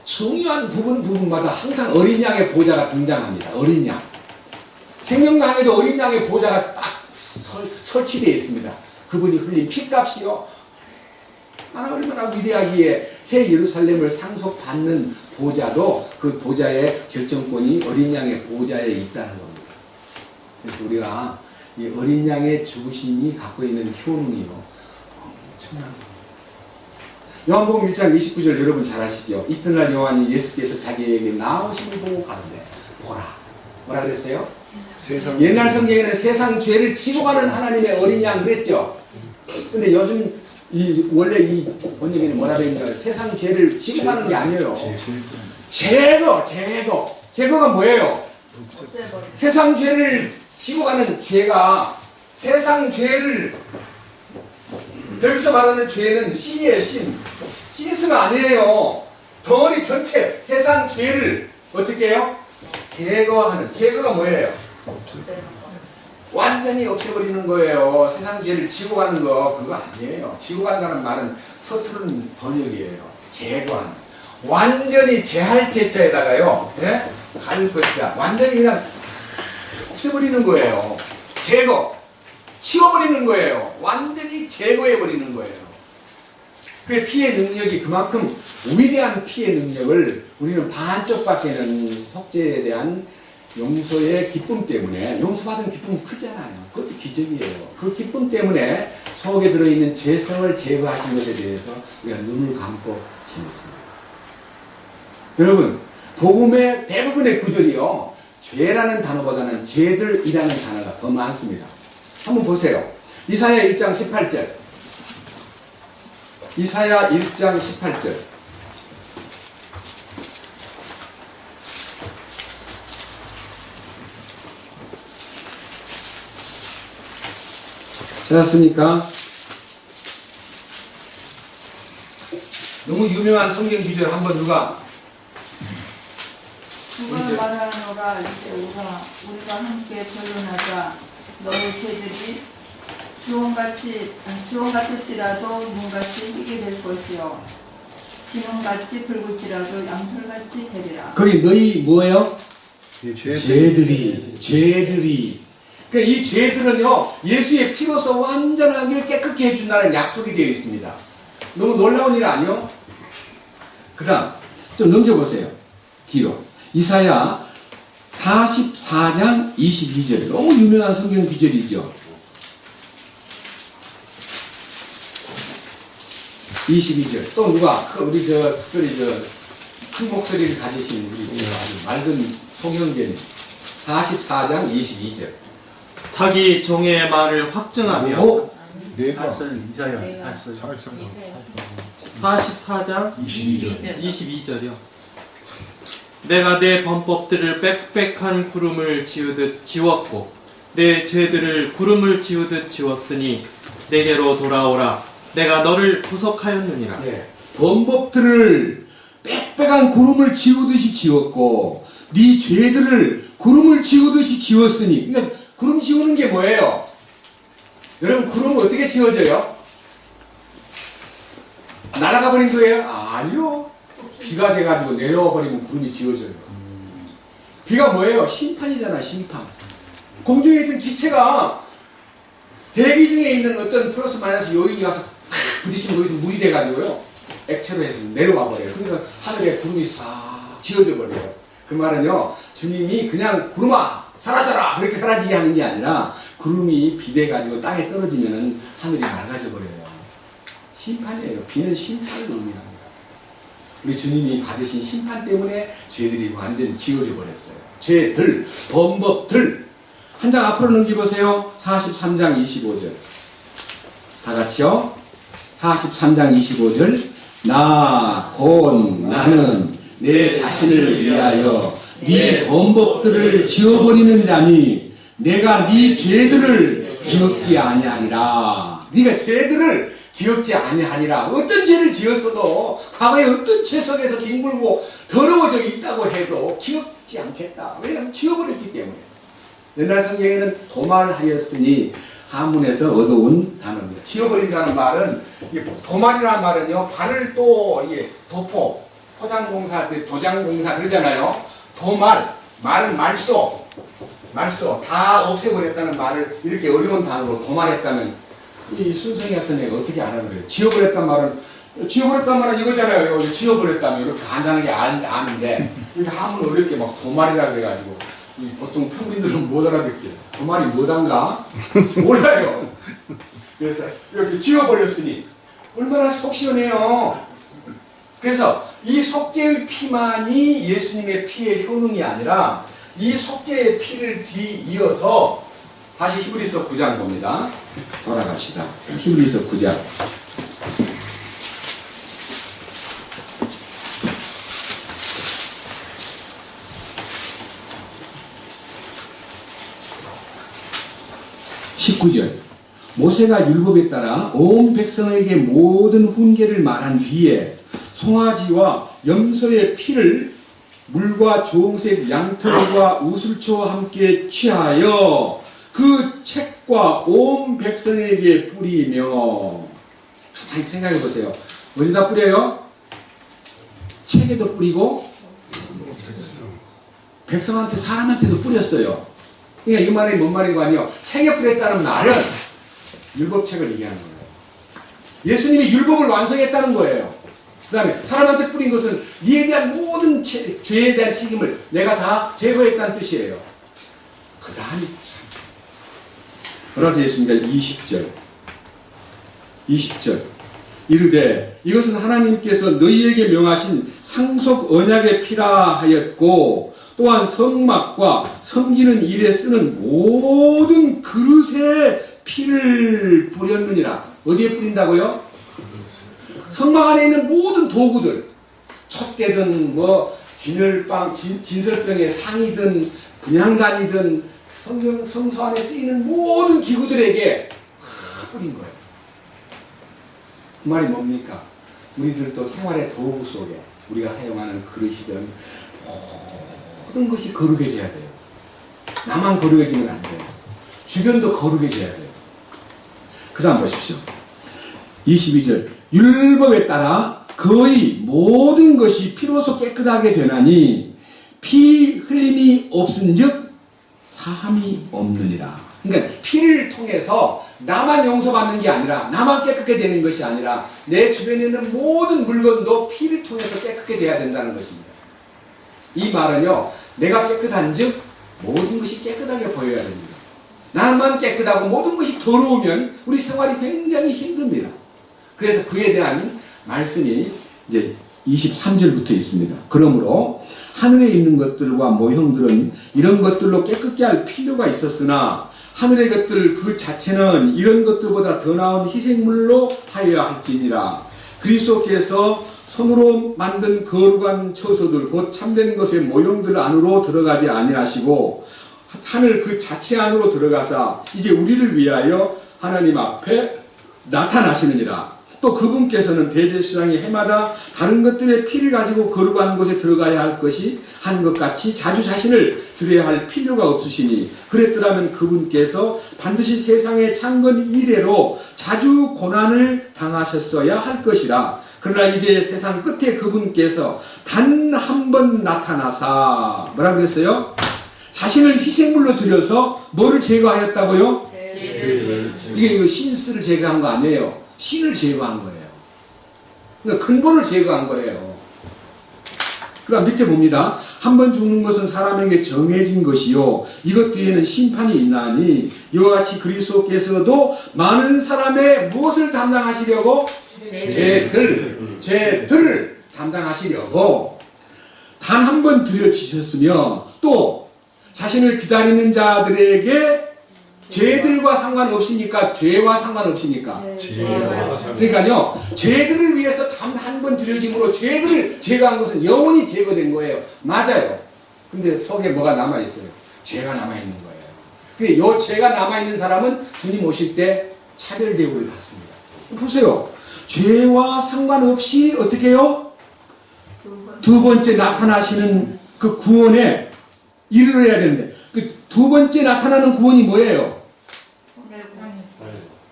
Speaker 1: 중요한 부분마다 항상 어린 양의 보좌가 등장합니다. 어린 양. 생명강에도 어린 양의 보좌가 딱 설치되어 있습니다. 그분이 흘린 피값이요, 얼마나 위대하기에 새 예루살렘을 상속받는 보좌도 그 보좌의 결정권이 어린 양의 보좌에 있다는 겁니다. 그래서 우리가 이 어린 양의 죽으심이 갖고 있는 효능이요, 엄청난 겁니다. 요한복음 1장 29절 여러분 잘 아시죠? 이튿날 요한이 예수께서 자기에게 나오심을 보고 가는데, 보라. 뭐라 그랬어요? 옛날 성경에는 세상 죄를 지고 가는 하나님의 어린 양 그랬죠. 근데 요즘 원래 이 번역에는 뭐라 그랬냐면 세상 죄를 지고 가는 게 아니에요. 제거가 뭐예요? 세상 죄를 지고 가는 죄가, 세상 죄를, 여기서 말하는 죄는 신이에요. 신스가 아니에요. 덩어리 전체 세상 죄를 어떻게 해요? 제거하는. 제거가 뭐예요? 완전히 없애버리는 거예요. 세상 죄를 지고 가는 거 그거 아니에요. 지고 간다는 말은 서투른 번역이에요. 제거하는. 완전히 제할 제자에다가요, 예? 갈 것자. 완전히 그냥 없애버리는 거예요. 제거. 치워버리는 거예요. 완전히 제거해버리는 거예요. 그 피의 능력이 그만큼 위대한 피의 능력을 우리는 반쪽밖에는 속죄에 대한 용서의 기쁨 때문에, 용서받은 기쁨은 크잖아요. 그것도 기적이에요. 그 기쁨 때문에 속에 들어있는 죄성을 제거하신 것에 대해서 우리가 눈을 감고 지냈습니다. 여러분, 복음의 대부분의 구절이요, 죄라는 단어보다는 죄들이라는 단어가 더 많습니다. 한번 보세요. 이사야 1장 18절. 이사야 1장 18절. 찾았습니까? 너무 유명한 성경 구절 한번 누가?
Speaker 2: 누가 말하노라 이제 오라 우리가 함께 변론하자. 너의 죄들이 주홍 같을지라도 문같이 희게 될 것이요 진홍같이 붉을지라도 양털같이 되리라.
Speaker 1: 거기 너희 뭐예요? 죄들이. 그러니까 이 죄들은요 예수의 피로서 완전하게 깨끗게 해준다는 약속이 되어 있습니다. 너무 놀라운 일 아니요? 그 다음 좀 넘겨보세요. 뒤로 이사야 44장 22절. 너무 유명한 성경 구절이죠. 22절. 또 누가 우리 특별히 큰 목소리를 가지신 우리 아주 맑은 송영길 44장 22절.
Speaker 3: 자기 종의 말을 확증하며
Speaker 4: 내가
Speaker 5: 이사야
Speaker 3: 44장
Speaker 4: 22절
Speaker 3: 22절이요. 내가 내 범법들을 빽빽한 구름을 지우듯 지웠고 내 죄들을 구름을 지우듯 지웠으니 내게로 돌아오라. 내가 너를 구속하였느니라.
Speaker 1: 예, 범법들을 빽빽한 구름을 지우듯이 지웠고 네 죄들을 구름을 지우듯이 지웠으니. 그러니까 구름 지우는 게 뭐예요? 여러분 구름 어떻게 지워져요? 날아가 버린 거예요? 아니요. 비가 돼가지고 내려와 버리면 구름이 지워져요. 비가 뭐예요? 심판이잖아. 심판. 공중에 있던 기체가 대기 중에 있는 어떤 플러스 마이너스 요인이 와서 부딪히면 거기서 물이 돼가지고요 액체로 해서 내려와 버려요. 그러니까 하늘에 구름이 싹 지워져 버려요. 그 말은요 주님이 그냥 구름아 사라져라 그렇게 사라지게 하는 게 아니라 구름이 비돼가지고 땅에 떨어지면은 하늘이 맑아져 버려요. 심판이에요. 비는 심판을 의미합니다. 우리 주님이 받으신 심판 때문에 죄들이 완전히 지워져 버렸어요. 죄들, 범법들. 한 장 앞으로 넘겨보세요. 43장 25절. 다 같이요. 43장 25절. 나는 내 자신을 위하여 네 범법들을 지워버리는 자니 내가 네 죄들을 기억지 아니하리라. 네가 죄들을 기억지 아니하리라. 어떤 죄를 지었어도 과거에 어떤 죄 속에서 뒹굴고 더러워져 있다고 해도 기억지 않겠다. 왜냐하면 지워버렸기 때문에. 옛날 성경에는 도말하였으니 한문에서 얻어온 단어입니다. 지워버린다는 말은 도말이라는 말은요 발을 또 도포 포장공사 도장공사 그러잖아요. 도말 말은 말소 다 없애버렸다는 말을 이렇게 어려운 단어로 도말했다면 이 순성이 같은 애가 어떻게 알아들어요? 지워버렸단 말은 이거잖아요. 지워버렸다면 이렇게 간단하게 아는데 이렇게 한문 어렵게 막 도말이라 그래가지고 보통 평민들은 못 알아듣게 도말이 뭐단가 몰라요. 그래서 이렇게 지워버렸으니 얼마나 속 시원해요. 그래서 이 속죄의 피만이 예수님의 피의 효능이 아니라 이 속죄의 피를 뒤이어서 다시 히브리서 9장 봅니다. 돌아갑시다. 히브리서 9장. 모세가 율법에 따라 온 백성에게 모든 훈계를 말한 뒤에 송아지와 염소의 피를 물과 주홍색 양털과 우슬초와 함께 취하여 그 책과 온 백성에게 뿌리며. 가만히 생각해 보세요. 어디다 뿌려요? 책에도 뿌리고 백성한테 사람한테도 뿌렸어요. 그러니까 이 말이 뭔 말인 거 아니에요? 책에 뿌렸다는 말은 율법책을 얘기하는 거예요. 예수님이 율법을 완성했다는 거예요. 그 다음에 사람한테 뿌린 것은 이에 대한 모든 죄에 대한 책임을 내가 다 제거했다는 뜻이에요. 그 다음이 뭐라 되어 있습니다. 20절 이르되 이것은 하나님께서 너희에게 명하신 상속 언약의 피라 하였고 또한 성막과 섬기는 일에 쓰는 모든 그릇에 피를 뿌렸느니라. 어디에 뿌린다고요? 성막 안에 있는 모든 도구들, 촛대든 뭐 진설병의 상이든 분향단이든 성소 안에 쓰이는 모든 기구들에게 다 뿌린 거예요. 그 말이 뭡니까? 우리들도 생활의 도구 속에 우리가 사용하는 그릇이든 모든 것이 거룩해져야 돼요. 나만 거룩해지면 안 돼요. 주변도 거룩해져야 돼요. 그 다음 보십시오. 22절. 율법에 따라 거의 모든 것이 피로써 깨끗하게 되나니 피 흘림이 없은즉 사함이 없느니라. 그러니까 피를 통해서 나만 용서받는 게 아니라, 나만 깨끗게 되는 것이 아니라 내 주변에 있는 모든 물건도 피를 통해서 깨끗게 돼야 된다는 것입니다. 이 말은요, 내가 깨끗한즉 모든 것이 깨끗하게 보여야 됩니다. 나만 깨끗하고 모든 것이 더러우면 우리 생활이 굉장히 힘듭니다. 그래서 그에 대한 말씀이 이제 23절부터 있습니다. 그러므로 하늘에 있는 것들과 모형들은 이런 것들로 깨끗게 할 필요가 있었으나 하늘의 것들 그 자체는 이런 것들보다 더 나은 희생물로 하여야 할지니라. 그리스도께서 손으로 만든 거룩한 처소들 곧 참된 것의 모형들 안으로 들어가지 아니하시고 하늘 그 자체 안으로 들어가사 이제 우리를 위하여 하나님 앞에 나타나시느니라. 또 그분께서는 대제사장이 해마다 다른 것들의 피를 가지고 거룩한 곳에 들어가야 할 것이 한 것 같이 자주 자신을 드려야 할 필요가 없으시니 그랬더라면 그분께서 반드시 세상의 창건 이래로 자주 고난을 당하셨어야 할 것이라. 그러나 이제 세상 끝에 그분께서 단 한 번 나타나사 뭐라 그랬어요? 자신을 희생물로 드려서 뭐를 제거하였다고요? 이게 신스를 제거한 거 아니에요. 신을 제거한 거예요. 그러니까 근본을 제거한 거예요. 그럼 밑에 봅니다. 한 번 죽는 것은 사람에게 정해진 것이요 이것 뒤에는 심판이 있나니 이와 같이 그리스도께서도 많은 사람의 무엇을 담당하시려고? 죄들을 담당하시려고 단 한 번 드려지셨으며 또 자신을 기다리는 자들에게 죄들과 상관없으니까 죄와 상관없으니까 그러니까요 죄들을 위해서 단 한 번 드려짐으로 죄들을 제거한 것은 영원히 제거된 거예요. 맞아요. 근데 속에 뭐가 남아있어요? 죄가 남아있는 거예요. 근데 요 죄가 남아있는 사람은 주님 오실 때 차별 대우를 받습니다. 보세요. 죄와 상관없이 어떻게 해요? 두 번째 나타나시는 그 구원에 이르러야 되는데 그 두 번째 나타나는 구원이 뭐예요?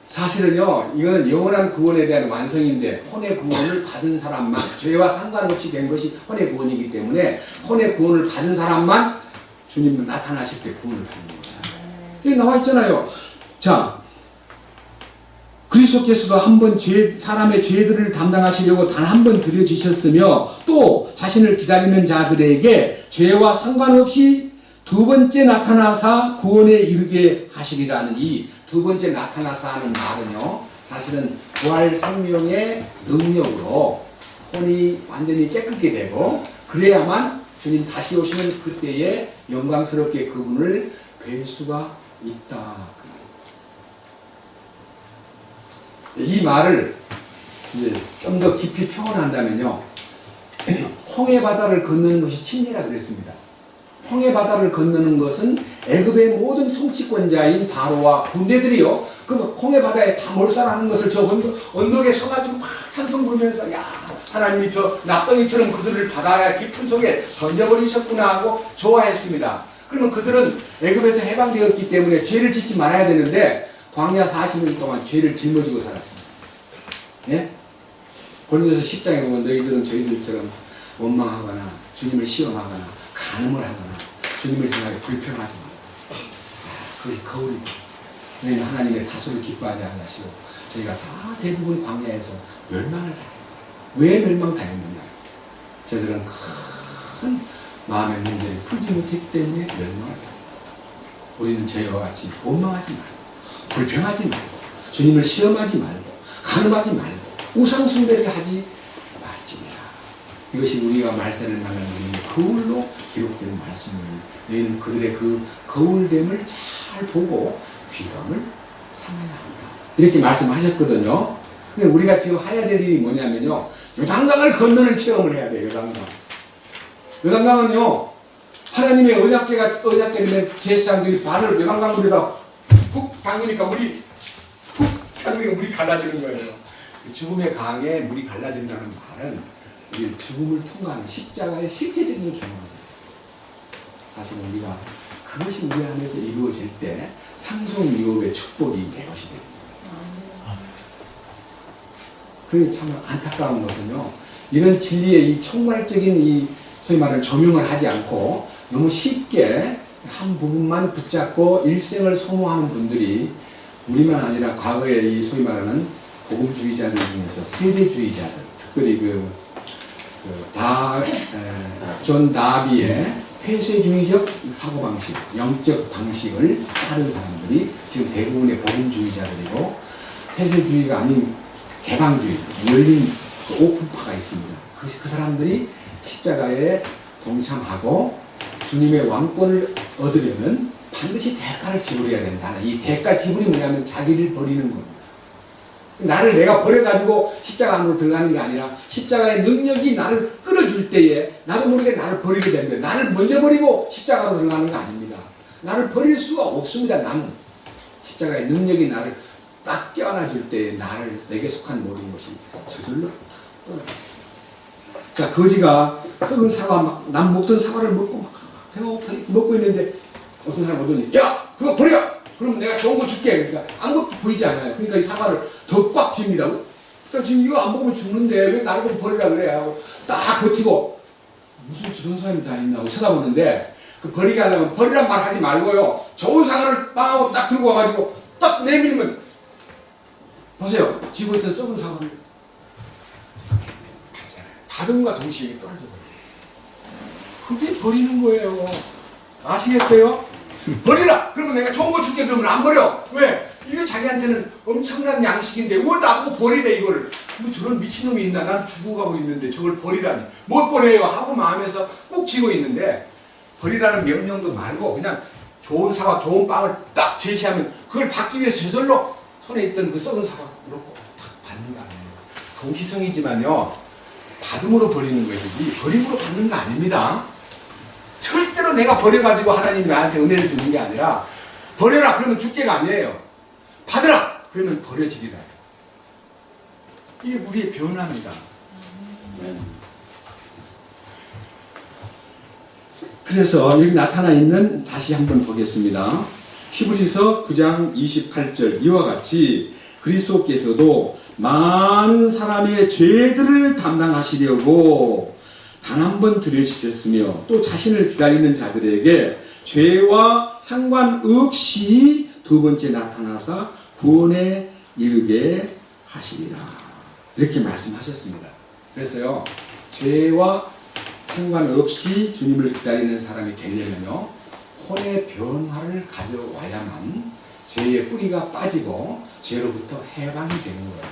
Speaker 1: 사실은요 이거는 영원한 구원에 대한 완성인데 혼의 구원을 받은 사람만 죄와 상관없이 된 것이 혼의 구원이기 때문에 혼의 구원을 받은 사람만 주님 나타나실 때 구원을 받는 거예요. 여기 나와 있잖아요. 자 그리스도께서도 한 번 사람의 죄들을 담당하시려고 단 한 번 드려지셨으며 또 자신을 기다리는 자들에게 죄와 상관없이 두 번째 나타나사 구원에 이르게 하시리라는 이 두 번째 나타나사 하는 말은요 사실은 부활 생명의 능력으로 혼이 완전히 깨끗게 되고 그래야만 주님 다시 오시는 그때에 영광스럽게 그분을 뵐 수가 있다. 이 말을 이제 좀 더 깊이 표현한다면요 홍해 바다를 건너는 것이 침례라 그랬습니다. 홍해 바다를 건너는 것은 애굽의 모든 통치권자인 바로와 군대들이요. 그 홍해 바다에 다 몰살하는 것을 저 언덕에 서가지고 막 찬송 부르면서 야 하나님이 저 낙덩이처럼 그들을 바다의 깊은 속에 던져버리셨구나 하고 좋아했습니다. 그러면 그들은 애굽에서 해방되었기 때문에 죄를 짓지 말아야 되는데 광야 40년 동안 죄를 짊어지고 살았습니다. 예? 고린도서 10장에 보면 너희들은 저희들처럼 원망하거나 주님을 시험하거나 간음을 하거나 주님을 향하여 불평하지 마라. 그것이 거울이다. 너희는 하나님의 다소를 기뻐하지 않으시고 저희가 다 대부분 광야에서 멸망을 당해요. 왜 멸망당했느냐? 저들은 큰 마음의 문제를 풀지 못했기 때문에 멸망을 당해요. 우리는 저희와 같이 원망하지 말고 불평하지 말고 주님을 시험하지 말고 간음하지 말고 우상 숭배를 하지 말지니라. 이것이 우리가 말세를 나가는 거울로 기록되는 말씀입니다. 너희는 그들의 그 거울됨을 잘 보고 귀감을 삼아야 한다. 이렇게 말씀하셨거든요. 근데 우리가 지금 해야 될 일이 뭐냐면요. 요단강을 건너는 체험을 해야 돼요. 요단강은요. 하나님의 언약궤 제사장들이 발을 요단강물에다 푹 담그니까 물이 갈라지는 거예요. 죽음의 강에 물이 갈라진다는 말은 우리 죽음을 통과하는 십자가의 실제적인 경험입니다. 사실 우리가 그것이 우리 안에서 이루어질 때 상속유업의 축복이 내 것이 됩니다. 그게 참 안타까운 것은요. 이런 진리의 이 총괄적인 이 소위 말하는 조명을 하지 않고 너무 쉽게 한 부분만 붙잡고 일생을 소모하는 분들이 우리만 아니라 과거에 이 소위 말하는 복음주의자들 중에서 세대주의자들, 특별히 존 다비의 폐쇄주의적 사고방식, 영적 방식을 따른 사람들이 지금 대부분의 복음주의자들이고, 폐쇄주의가 아닌 개방주의, 열린 오픈파가 있습니다. 그 사람들이 십자가에 동참하고 주님의 왕권을 얻으려면 반드시 대가를 지불해야 된다는, 이 대가 지불이 뭐냐면 자기를 버리는 겁니다. 나를 내가 버려가지고 십자가 안으로 들어가는 게 아니라 십자가의 능력이 나를 끌어줄 때에 나도 모르게 나를 버리게 됩니다. 나를 먼저 버리고 십자가로 들어가는 거 아닙니다. 나를 버릴 수가 없습니다. 나는 십자가의 능력이 나를 딱 껴안아줄 때에 나를 내게 속한 모든 것이 저절로 떠나요. 자, 거지가 썩은 사과 막 남 먹던 사과를 먹고 막 배가 고파 이렇게 먹고 있는데 어떤 사람 오더니 야 그거 버려! 그럼 내가 좋은 거 줄게. 그러니까 아무것도 보이지 않아요. 그러니까 이 사과를 더 꽉 쥡니다. 그러니까 지금 이거 안 먹으면 죽는데 왜 나를 좀 버리라 그래 하고 딱 버티고 무슨 저런 사람이 다 있나 하고 쳐다보는데 그 버리게 하려면 버리란 말 하지 말고요. 좋은 사과를 빵하고 딱 들고 와가지고 딱 내밀면 보세요. 지고 있던 썩은 사과를 받잖아요. 받음과 동시에 떨어져 버려요. 그게 버리는 거예요. 아시겠어요? 버리라! 그러면 내가 좋은 거 줄게. 그러면 안 버려. 왜? 이게 자기한테는 엄청난 양식인데 왜 나보고 버리래 이거를. 뭐 저런 미친놈이 있나. 난 죽어가고 있는데 저걸 버리라니. 못 버려요 하고 마음에서 꾹 쥐고 있는데 버리라는 명령도 말고 그냥 좋은 사과 좋은 빵을 딱 제시하면 그걸 받기 위해서 저절로 손에 있던 그 썩은 사과 놓고 탁 받는 거 아니에요. 동시성이지만요. 받음으로 버리는 것이지 버림으로 받는 거 아닙니다. 절대로 내가 버려가지고 하나님이 나한테 은혜를 주는 게 아니라 버려라 그러면 줄게가 아니에요. 받으라 그러면 버려지리라. 이게 우리의 변화입니다. 그래서 여기 나타나 있는 다시 한번 보겠습니다. 히브리서 9장 28절 이와 같이 그리스도께서도 많은 사람의 죄들을 담당하시려고 단 한 번 들여지셨으며 또 자신을 기다리는 자들에게 죄와 상관없이 두 번째 나타나서 구원에 이르게 하시리라. 이렇게 말씀하셨습니다. 그래서요, 죄와 상관없이 주님을 기다리는 사람이 되려면요, 혼의 변화를 가져와야만 죄의 뿌리가 빠지고 죄로부터 해방이 되는 거예요.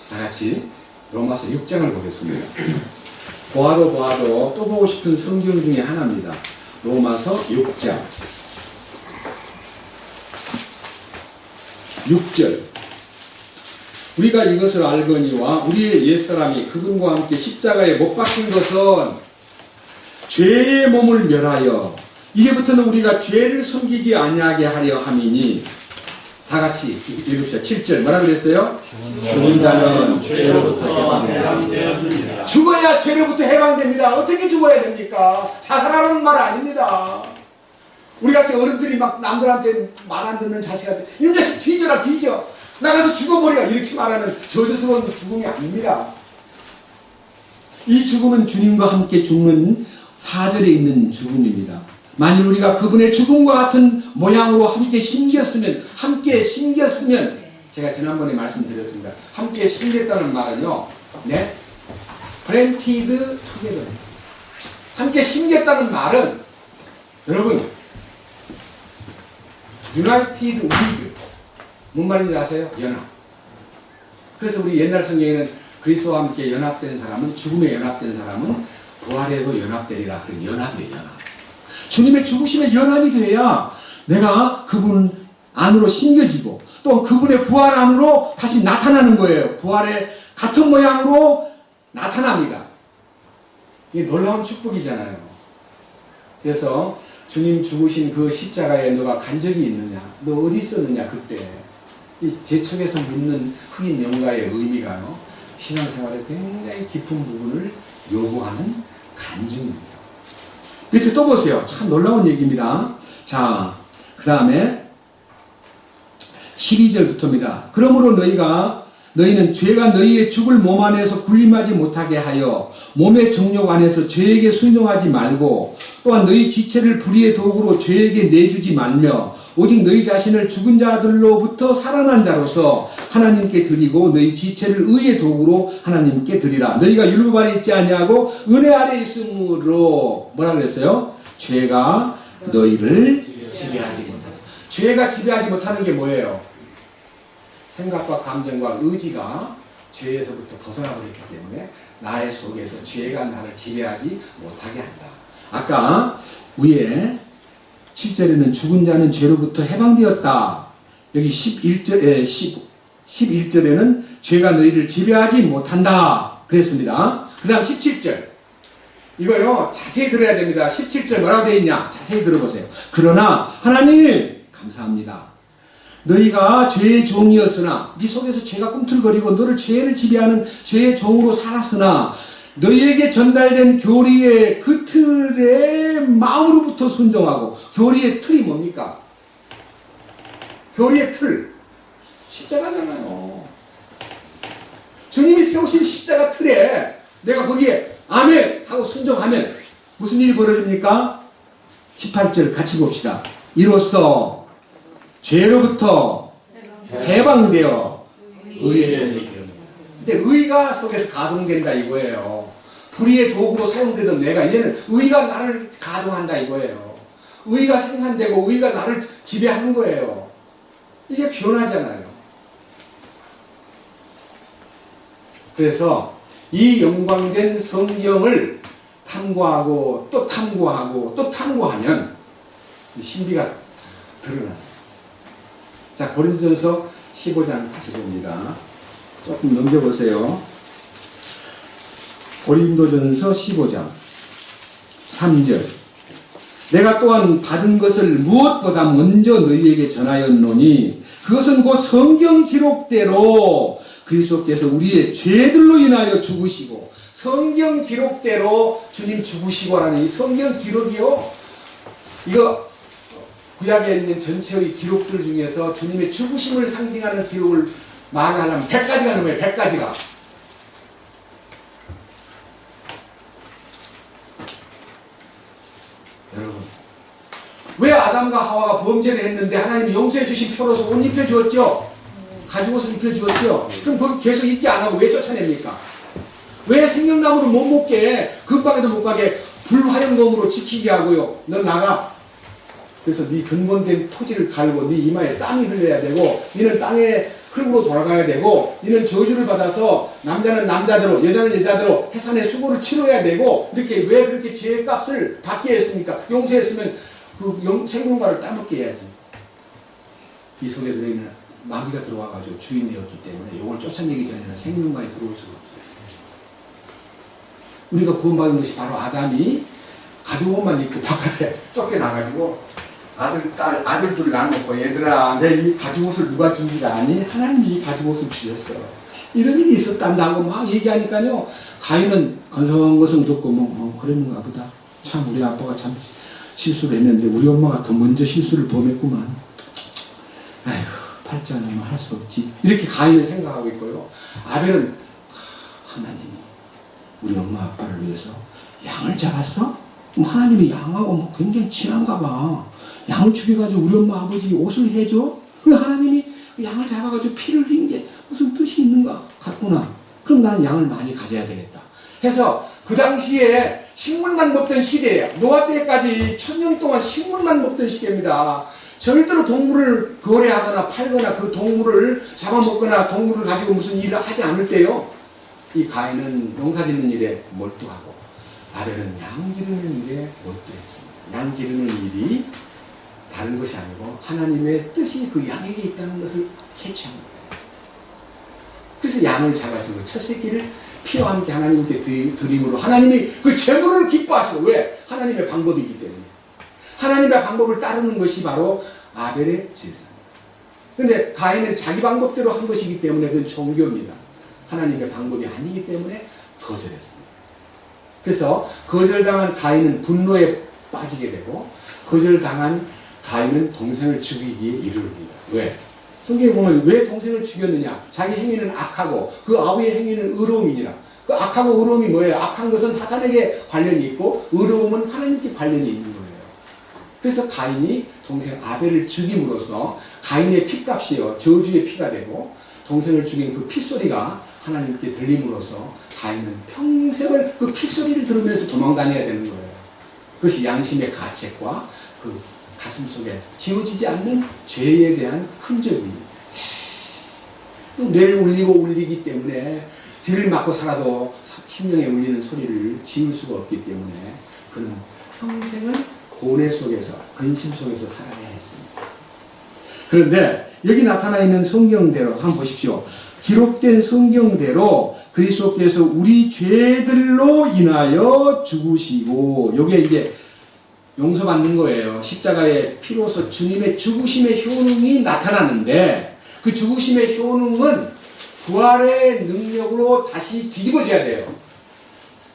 Speaker 1: 다 같이 로마서 6장을 보겠습니다. 보아도 또 보고 싶은 성경 중에 하나입니다. 로마서 6장 6절 우리가 이것을 알거니와 우리의 옛사람이 그분과 함께 십자가에 못 박힌 것은 죄의 몸을 멸하여 이제부터는 우리가 죄를 섬기지 아니하게 하려 함이니 다 같이 읽읍시다. 7절 뭐라 그랬어요? 죽은 자는 죄로부터 해방됩니다. 죽어야 죄로부터 해방됩니다. 어떻게 죽어야 됩니까? 자살하는 말 아닙니다. 우리같이 어른들이 막 남들한테 말 안 듣는 자식한테 이 자식 뒤져라 뒤져 나가서 죽어버리라 이렇게 말하는 저주스러운 죽음이 아닙니다. 이 죽음은 주님과 함께 죽는 4절에 있는 죽음입니다. 만일 우리가 그분의 죽음과 같은 모양으로 함께 심겼으면 제가 지난번에 말씀드렸습니다. 함께 심겼다는 말은요, 네, planted together. 함께 심겼다는 말은 여러분 united with 뭔 말인지 아세요? 연합. 그래서 우리 옛날 성경에는 그리스도와 함께 연합된 사람은, 죽음에 연합된 사람은 부활에도 연합되리라. 그 연합이에요, 연합. 주님의 죽으심에 연합이 돼야 내가 그분 안으로 심겨지고 또 그분의 부활 안으로 다시 나타나는 거예요. 부활의 같은 모양으로 나타납니다. 이게 놀라운 축복이잖아요. 그래서 주님 죽으신 그 십자가에 너가 간 적이 있느냐? 너 어디 있었느냐 그때? 이 제척에서 묻는 흑인 영가의 의미가요, 신앙생활의 굉장히 깊은 부분을 요구하는 간증입니다. 밑에 또 보세요. 참 놀라운 얘기입니다. 자, 그 다음에 12절부터입니다. 그러므로 너희는 죄가 너희의 죽을 몸 안에서 군림하지 못하게 하여 몸의 정욕 안에서 죄에게 순종하지 말고, 또한 너희 지체를 불의의 도구로 죄에게 내주지 말며 오직 너희 자신을 죽은 자들로부터 살아난 자로서 하나님께 드리고 너희 지체를 의의 도구로 하나님께 드리라. 너희가 율법 아래 있지 아니하고 은혜 아래 있으므로 뭐라 그랬어요? 죄가 너희를 지배하지 못하다. 죄가 지배하지 못하는 게 뭐예요? 생각과 감정과 의지가 죄에서부터 벗어나 버렸기 때문에 나의 속에서 죄가 나를 지배하지 못하게 한다. 아까 위에 7절에는 죽은 자는 죄로부터 해방되었다. 여기 11절에는 죄가 너희를 지배하지 못한다 그랬습니다. 그 다음 17절 이거요 자세히 들어야 됩니다. 17절 뭐라고 되어 있냐, 자세히 들어보세요. 그러나 하나님 감사합니다. 너희가 죄의 종이었으나, 네 속에서 죄가 꿈틀거리고 너를 죄를 지배하는 죄의 종으로 살았으나 너희에게 전달된 교리의 그 틀에 마음으로부터 순종하고, 교리의 틀이 뭡니까? 교리의 틀 십자가잖아요. 주님이 세우신 십자가 틀에 내가 거기에 아멘 하고 순종하면 무슨 일이 벌어집니까? 18절 같이 봅시다. 이로써 죄로부터 해방되어 의의 종이 되었다. 근데 의가 속에서 가동된다 이거예요. 불의의 도구로 사용되던 내가 이제는 의가 나를 가동한다 이거예요. 의가 생산되고 의가 나를 지배하는 거예요. 이게 변하잖아요. 그래서 이 영광된 성경을 탐구하고 또 탐구하고 또 탐구하면 신비가 드러나요. 자, 고린도전서 15장 다시 봅니다. 조금 넘겨보세요. 고린도전서 15장 3절 내가 또한 받은 것을 무엇보다 먼저 너희에게 전하였노니 그것은 곧 성경 기록대로 그리스도께서 우리의 죄들로 인하여 죽으시고, 성경 기록대로 주님 죽으시고라는 이 성경 기록이요, 이거 구약에 있는 전체의 기록들 중에서 주님의 죽으심을 상징하는 기록을 말하려면 100가지가 넘어요. 100가지가. 여러분, 왜 아담과 하와가 범죄를 했는데 하나님이 용서해 주신 표로서 옷 입혀주었죠? 가죽옷을 입혀주었죠? 그럼 거기 계속 입게 안 하고 왜 쫓아냅니까? 왜 생명나무를 못 먹게, 근방에도 못 가게 불화염검으로 지키게 하고요? 넌 나가. 그래서 네 근본된 토지를 갈고 네 이마에 땀이 흘려야 되고, 너는 땅에 흙으로 돌아가야 되고, 너는 저주를 받아서 남자는 남자대로 여자는 여자대로 해산의 수고를 치러야 되고, 이렇게 왜 그렇게 죄의 값을 받게 했습니까? 용서했으면 그 생명과를 따먹게 해야지. 이 속에 들어있는 마귀가 들어와가지고 주인되었기 때문에 이걸 쫓아내기 전에는 생명과에 들어올 수가 없어요. 우리가 구원받은 것이 바로 아담이 가죽옷만 입고 바깥에 쫓겨나가지고 아들 둘 나눠놓고, 얘들아 내 이 가죽옷을 누가 준 줄 아니? 하나님이 이 가죽옷을 주셨어. 이런 일이 있었단다고 막 얘기하니까요, 가인은 건성건성 듣고 그랬는가 보다. 참 우리 아빠가 참 실수를 했는데 우리 엄마가 더 먼저 실수를 범했구만. 아이고 팔자는 할 수 없지. 이렇게 가인은 생각하고 있고요. 아벨은 하나님이 우리 엄마 아빠를 위해서 양을 잡았어? 하나님이 양하고 굉장히 친한가 봐. 양을 죽여가지고 우리 엄마 아버지 옷을 해줘? 하나님이 양을 잡아가지고 피를 흘린 게 무슨 뜻이 있는가 같구나. 그럼 나는 양을 많이 가져야 되겠다 해서, 그 당시에 식물만 먹던 시대예요. 노아 때까지 1000년 동안 식물만 먹던 시대입니다. 절대로 동물을 거래하거나 팔거나 그 동물을 잡아먹거나 동물을 가지고 무슨 일을 하지 않을 때요. 이 가인은 농사짓는 일에 몰두하고 아벨은 양 기르는 일에 몰두했습니다. 양 기르는 일이 다른 것이 아니고 하나님의 뜻이 그 양에게 있다는 것을 캐치한 거예요. 그래서 양을 잡아서 그 첫 새끼를 피와 함께 하나님께 드림으로 하나님이 그 제물을 기뻐하시고, 왜? 하나님의 방법이기 때문에. 하나님의 방법을 따르는 것이 바로 아벨의 제사입니다. 근데 가인은 자기 방법대로 한 것이기 때문에 그건 종교입니다. 하나님의 방법이 아니기 때문에 거절했습니다. 그래서 거절당한 가인은 분노에 빠지게 되고, 거절당한 가인은 동생을 죽이기에 이르릅니다. 왜? 성경에 보면 왜 동생을 죽였느냐? 자기 행위는 악하고 그 아우의 행위는 의로움이니라. 그 악하고 의로움이 뭐예요? 악한 것은 사탄에게 관련이 있고 의로움은 하나님께 관련이 있는 거예요. 그래서 가인이 동생 아벨을 죽임으로써 가인의 피값이요 저주의 피가 되고, 동생을 죽인 그 핏소리가 하나님께 들림으로써 가인은 평생을 그 핏소리를 들으면서 도망다녀야 되는 거예요. 그것이 양심의 가책과 그 가슴 속에 지워지지 않는 죄에 대한 흔적이 뇌를 울리기 때문에 뒤를 맞고 살아도 심령에 울리는 소리를 지울 수가 없기 때문에 그는 평생을 고뇌 속에서, 근심 속에서 살아야 했습니다. 그런데 여기 나타나 있는 성경대로 한번 보십시오. 기록된 성경대로 그리스도께서 우리 죄들로 인하여 죽으시고, 요게 이제 용서받는 거예요. 십자가의 피로서 주님의 죽으심의 효능이 나타나는데, 그 죽으심의 효능은 부활의 능력으로 다시 뒤집어져야 돼요.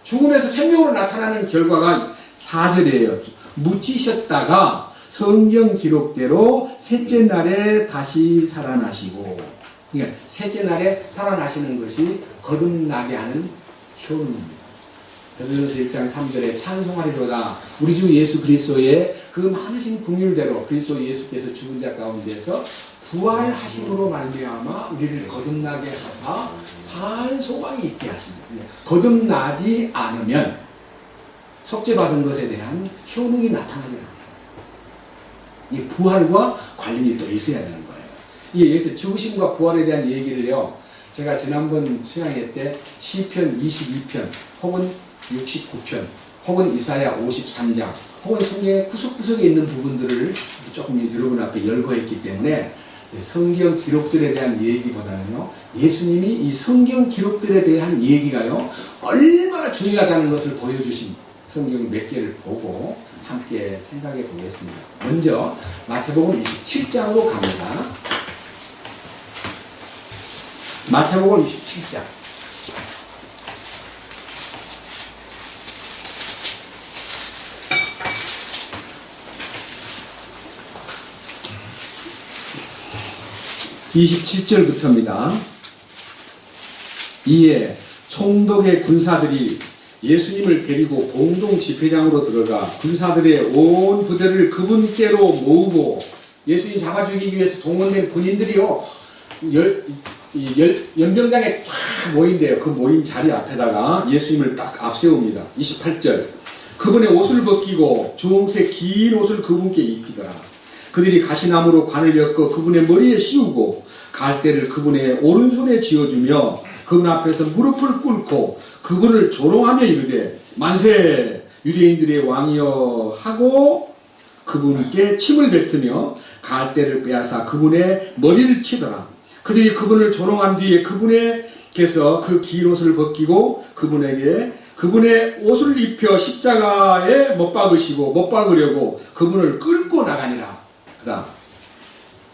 Speaker 1: 죽음에서 생명으로 나타나는 결과가 4절이에요. 묻히셨다가 성경 기록대로 셋째 날에 다시 살아나시고, 그러니까 셋째 날에 살아나시는 것이 거듭나게 하는 효능입니다. 베드로서 1장 3절에 찬송하리로다. 우리 주 예수 그리스도의 그 많으신 긍휼대로 그리스도 예수께서 죽은 자 가운데서 부활하심으로 말미암아 우리를 거듭나게 하사 산 소망이 있게 하십니다. 거듭나지 않으면 속죄받은 것에 대한 효능이 나타나지 않아요. 이 부활과 관련이 또 있어야 되는 거예요. 이 예수 죽으심과 부활에 대한 얘기를요, 제가 지난번 수양회 때 시편 22편 혹은 69편 혹은 이사야 53장 혹은 성경의 구석구석에 있는 부분들을 조금 여러분 앞에 열거했기 때문에 성경 기록들에 대한 얘기보다는요, 예수님이 이 성경 기록들에 대한 얘기가요 얼마나 중요하다는 것을 보여주신 성경 몇 개를 보고 함께 생각해 보겠습니다. 먼저 마태복음 27장으로 갑니다. 마태복음 27장. (27절부터입니다) 이에 총독의 군사들이 예수님을 데리고 공동 집회장으로 들어가 군사들의 온 부대를 그분께로 모으고, 예수님 잡아 죽이기 위해서 동원된 군인들이요 연병장에 쫙 모인대요. 그 모인 자리 앞에다가 예수님을 딱 앞세웁니다. 28절. 그분의 옷을 벗기고 주홍색 긴 옷을 그분께 입히더라. 그들이 가시나무로 관을 엮어 그분의 머리에 씌우고 갈대를 그분의 오른손에 쥐어주며 그분 앞에서 무릎을 꿇고 그분을 조롱하며 이르되 만세 유대인들의 왕이여 하고 그분께 침을 뱉으며 갈대를 빼앗아 그분의 머리를 치더라. 그들이 그분을 조롱한 뒤에 그분에게서 그 긴 옷을 벗기고 그분의 옷을 입혀 십자가에 못 박으려고 그분을 끌고 나가니라. 그다음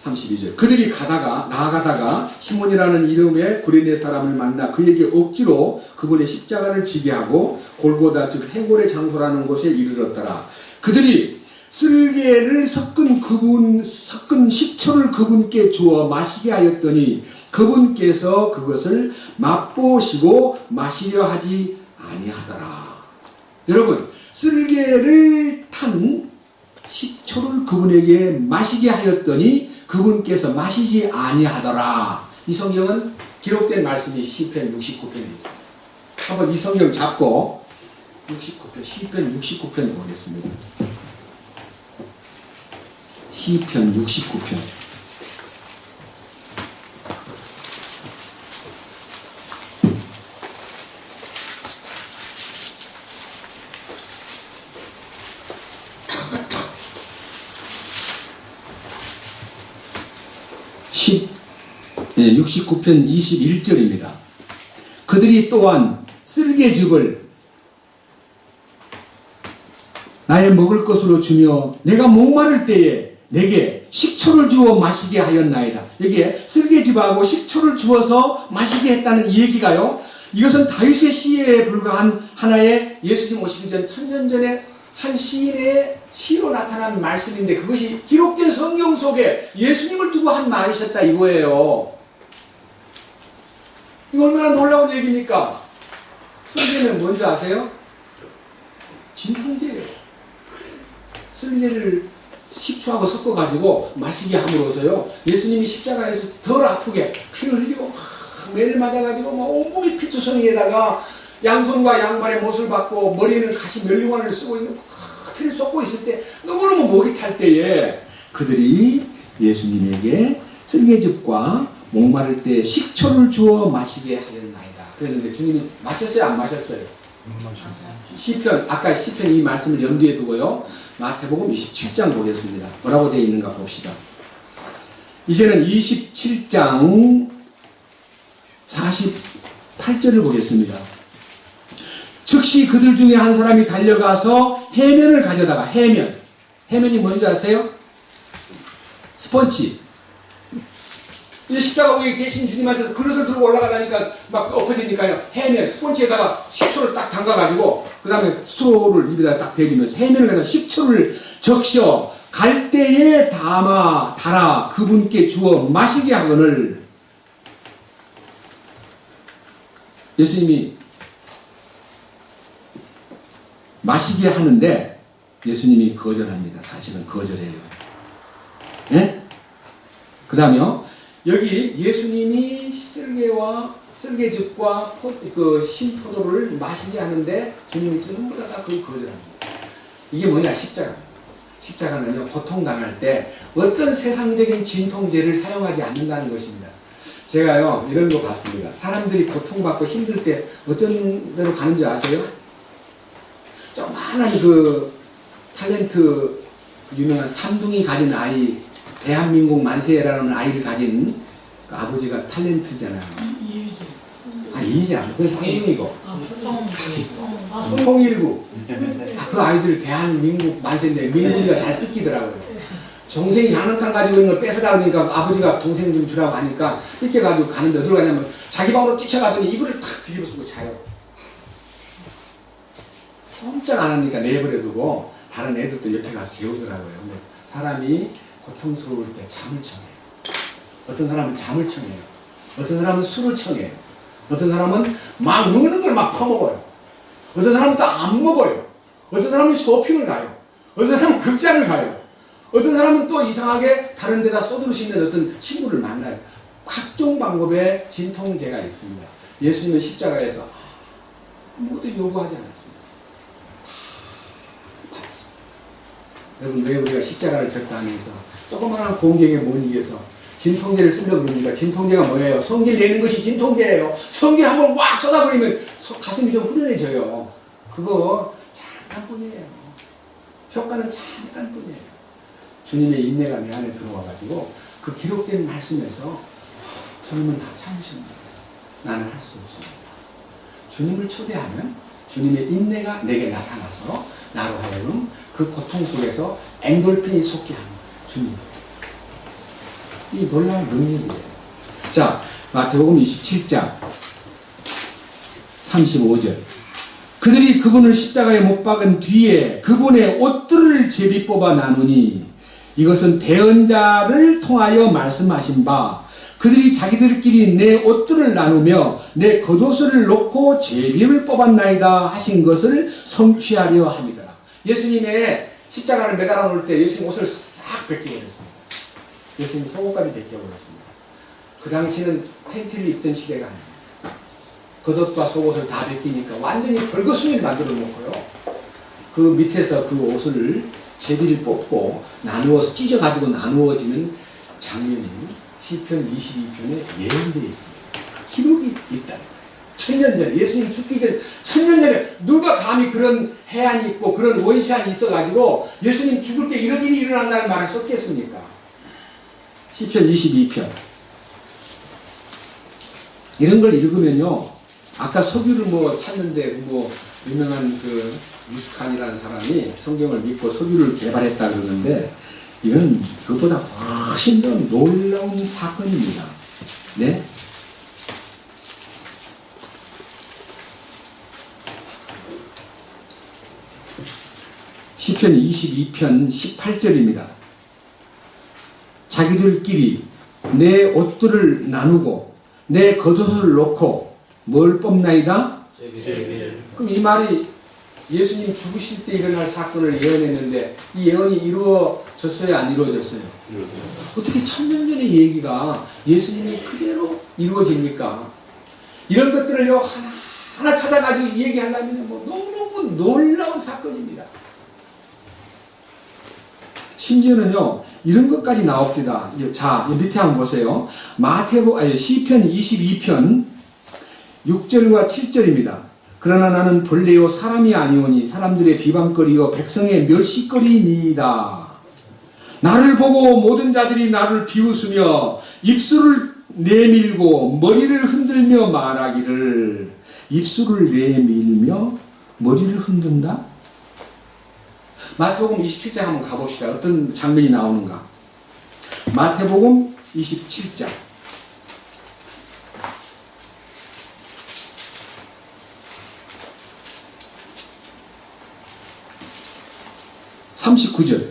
Speaker 1: 32절. 그들이 나아가다가 시몬이라는 이름의 구레네 사람을 만나 그에게 억지로 그분의 십자가를 지게 하고 골고다 즉 해골의 장소라는 곳에 이르렀더라. 그들이 쓸개를 섞은 식초를 그분께 주어 마시게 하였더니 그분께서 그것을 맛보시고 마시려 하지 아니하더라. 여러분, 쓸개를 탄 식초를 그분에게 마시게 하였더니 그분께서 마시지 아니하더라. 이 성경은 기록된 말씀이 시편 69편에 있습니다. 한번 이 성경 잡고 69편, 시편 69편 보겠습니다. 시편 69편. 69편 21절입니다. 그들이 또한 쓸개죽을 나의 먹을 것으로 주며 내가 목마를 때에 내게 식초를 주어 마시게 하였나이다. 여기에 쓸개즙하고 식초를 주어서 마시게 했다는 이 얘기가요. 이것은 다윗의 시에 불과한 하나의 예수님 오시기 전 1000년 전에 한 시인의 시로 나타난 말씀인데 그것이 기록된 성경 속에 예수님을 두고 한 말이셨다 이거예요. 이거 얼마나 놀라운 얘기입니까? 쓸개는 뭔지 아세요? 진통제예요. 쓸개를 식초하고 섞어가지고 마시게 함으로써요. 예수님이 십자가에서 덜 아프게 피를 흘리고 매를 맞아가지고 막 온몸이 피투성이에다가 양손과 양발에 못을 받고 머리에는 가시 면류관을 쓰고 있는 피를 쏟고 있을 때 너무너무 목이 탈 때에 그들이 예수님에게 쓸개즙과 목마를 때 식초를 주어 마시게 하였나이다. 그랬는데 주님이 마셨어요? 안 마셨어요? 시편, 아까 시편 이 말씀을 염두에 두고요. 마태복음 27장 보겠습니다. 뭐라고 되어 있는가 봅시다. 이제는 27장 48절을 보겠습니다. 즉시 그들 중에 한 사람이 달려가서 해면을 가져다가 해면이 뭔지 아세요? 스펀지. 이제 십자가 위에 계신 주님한테 그릇을 들고 올라가다니까 막 엎어지니까요. 해면, 스펀지에다가 식초를 딱 담가가지고 그 다음에 스트로를 입에다 딱 대주면서 해면을 갖다 식초를 적셔 갈대에 달아 그분께 주어 마시게 하거늘. 예수님이 마시게 하는데 예수님이 거절합니다. 사실은 거절해요. 예? 그 다음에요. 여기 예수님이 쓸개즙과 그 신포도를 마시게 하는데 주님이 전부 다 그걸 거절합니다. 이게 뭐냐? 십자가는요, 고통당할 때 어떤 세상적인 진통제를 사용하지 않는다는 것입니다. 제가요, 이런 거 봤습니다. 사람들이 고통받고 힘들 때 어떤 데로 가는 줄 아세요? 조그만한 그 탤런트 유명한 삼둥이 가진 아이, 대한민국 만세라는 아이를 가진 그 아버지가 탤런트잖아요. 이유지 아니고 그건 삼둥이고 통일부 그 아이들 대한민국 만세인데 민국이가 잘 뺏기더라고요. 동생이 장난감 가지고 있는 걸 뺏어다 그러니까 아버지가 동생 좀 주라고 하니까 뺏겨가지고 가는데 어디로 가냐면 자기 방으로 뛰쳐가더니 이불을 탁 뒤집어 쓰고 자요. 꼼짝 안 하니까 내버려두고 다른 애들도 옆에 가서 재우더라고요. 근데 사람이 고통스러울 때 잠을 청해요. 어떤 사람은 잠을 청해요. 어떤 사람은 술을 청해요. 어떤 사람은 막 먹는 걸 막 퍼먹어요. 어떤 사람은 또 안 먹어요. 어떤 사람은 쇼핑을 가요. 어떤 사람은 극장을 가요. 어떤 사람은 또 이상하게 다른 데다 쏘두를 씹는 어떤 친구를 만나요. 각종 방법의 진통제가 있습니다. 예수님은 십자가에서 아무것도 요구하지 않았습니다. 여러분, 왜 우리가 십자가를 졌다 하면서 조그마한 공경에 못 이겨서 진통제를 쓰려고 그럽니까? 진통제가 뭐예요? 성질 내는 것이 진통제예요. 성질 한번 왁 쏟아버리면 가슴이 좀 후련해져요. 그거 잠깐뿐이에요. 효과는 잠깐뿐이에요. 주님의 인내가 내 안에 들어와가지고 그 기록된 말씀에서 주님은 다 참으십니다. 나는 할 수 없습니다. 주님을 초대하면 주님의 인내가 내게 나타나서 나로 하여금 그 고통 속에서 엔돌핀이 솟게 합니다. 주님. 이 놀라운 능력이에요. 자, 마태복음 27장 35절. 그들이 그분을 십자가에 못 박은 뒤에 그분의 옷들을 제비 뽑아 나누니 이것은 대언자를 통하여 말씀하신 바 그들이 자기들끼리 내 옷들을 나누며 내 겉옷을 놓고 제비를 뽑았나이다 하신 것을 성취하려 함이더라. 예수님의 십자가를 매달아 놓을 때 예수님 옷을 싹 벗겨버렸습니다. 예수님 속옷까지 벗겨버렸습니다. 그 당시는 팬티를 입던 시대가 아닙니다. 겉옷과 속옷을 다 벗기니까 완전히 벌거숭이를 만들어 놓고요. 그 밑에서 그 옷을 제비를 뽑고 나누어서 찢어가지고 나누어지는 장면이 시편 22편에 예언되어 있습니다. 기록이 있다. 1000년 전에 예수님 죽기 전 1000년 전에 누가 감히 그런 해안이 있고 그런 원시안이 있어가지고 예수님 죽을 때 이런 일이 일어난다는 말을 썼겠습니까? 시편 22편 이런 걸 읽으면요, 아까 석유를 뭐 찾는데 뭐 유명한 그 유스칸이라는 사람이 성경을 믿고 석유를 개발했다 그러는데 이건 그것보다 훨씬 더 놀라운 사건입니다. 네? 시편 22편 18절입니다. 자기들끼리 내 옷들을 나누고 내 겉옷을 놓고 뭘 뽑나이다? 그럼 이 말이 예수님 죽으실 때 일어날 사건을 예언했는데 이 예언이 이루어졌어요? 안 이루어졌어요? 어떻게 천년 전의 얘기가 예수님이 그대로 이루어집니까? 이런 것들을요 하나하나 찾아가지고 얘기하려면 뭐 너무너무 놀라운 사건입니다. 심지어는요 이런 것까지 나옵니다. 자, 밑에 한번 보세요. 시편 22편 6절과 7절입니다. 그러나 나는 본래요 사람이 아니오니 사람들의 비방거리요 백성의 멸시거리니이다. 나를 보고 모든 자들이 나를 비웃으며 입술을 내밀고 머리를 흔들며 말하기를. 입술을 내밀며 머리를 흔든다? 마태복음 27장 한번 가봅시다. 어떤 장면이 나오는가? 마태복음 27장 39절.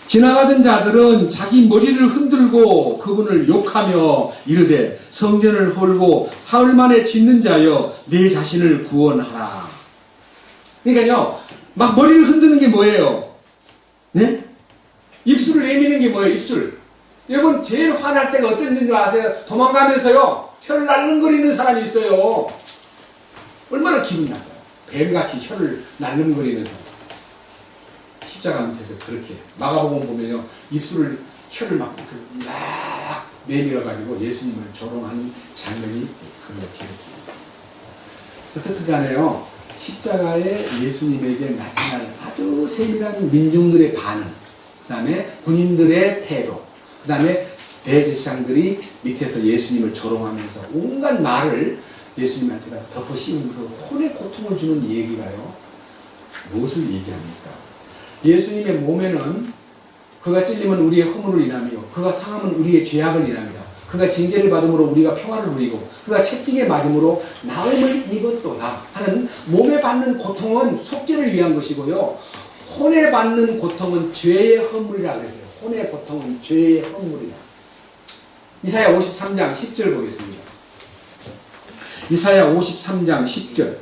Speaker 1: 지나가던 자들은 자기 머리를 흔들고 그분을 욕하며 이르되 성전을 헐고 사흘 만에 짓는 자여 내 자신을 구원하라. 그러니까요 막 머리를 흔드는 게 뭐예요? 네? 입술을 내미는 게 뭐예요? 입술. 여러분 제일 화날 때가 어떤 줄 아세요? 도망가면서요 혀를 날름거리는 사람이 있어요. 얼마나 기분이 나빠요. 뱀같이 혀를 날름거리는 사람. 십자가 밑에서 그렇게 마가복음 보면요 혀를 막 내밀어가지고 예수님을 조롱하는 장면이 그렇게 있습니다. 어떻든 간에요 십자가에 예수님에게 나타날 아주 세밀한 민중들의 반응, 그 다음에 군인들의 태도, 그 다음에 대제사장들이 밑에서 예수님을 조롱하면서 온갖 말을 예수님한테 덮어 씌운 그 혼의 고통을 주는 얘기가요 무엇을 얘기합니까? 예수님의 몸에는 그가 찔리면 우리의 허물을 인하며 그가 상하면 우리의 죄악을 인합니다. 그가 징계를 받음으로 우리가 평화를 누리고 그가 채찍에 맞음으로 나음을 입었도다 하는 몸에 받는 고통은 속죄를 위한 것이고요. 혼에 받는 고통은 죄의 허물이라 그랬어요. 혼의 고통은 죄의 허물이라. 이사야 53장 10절 보겠습니다. 이사야 53장 10절.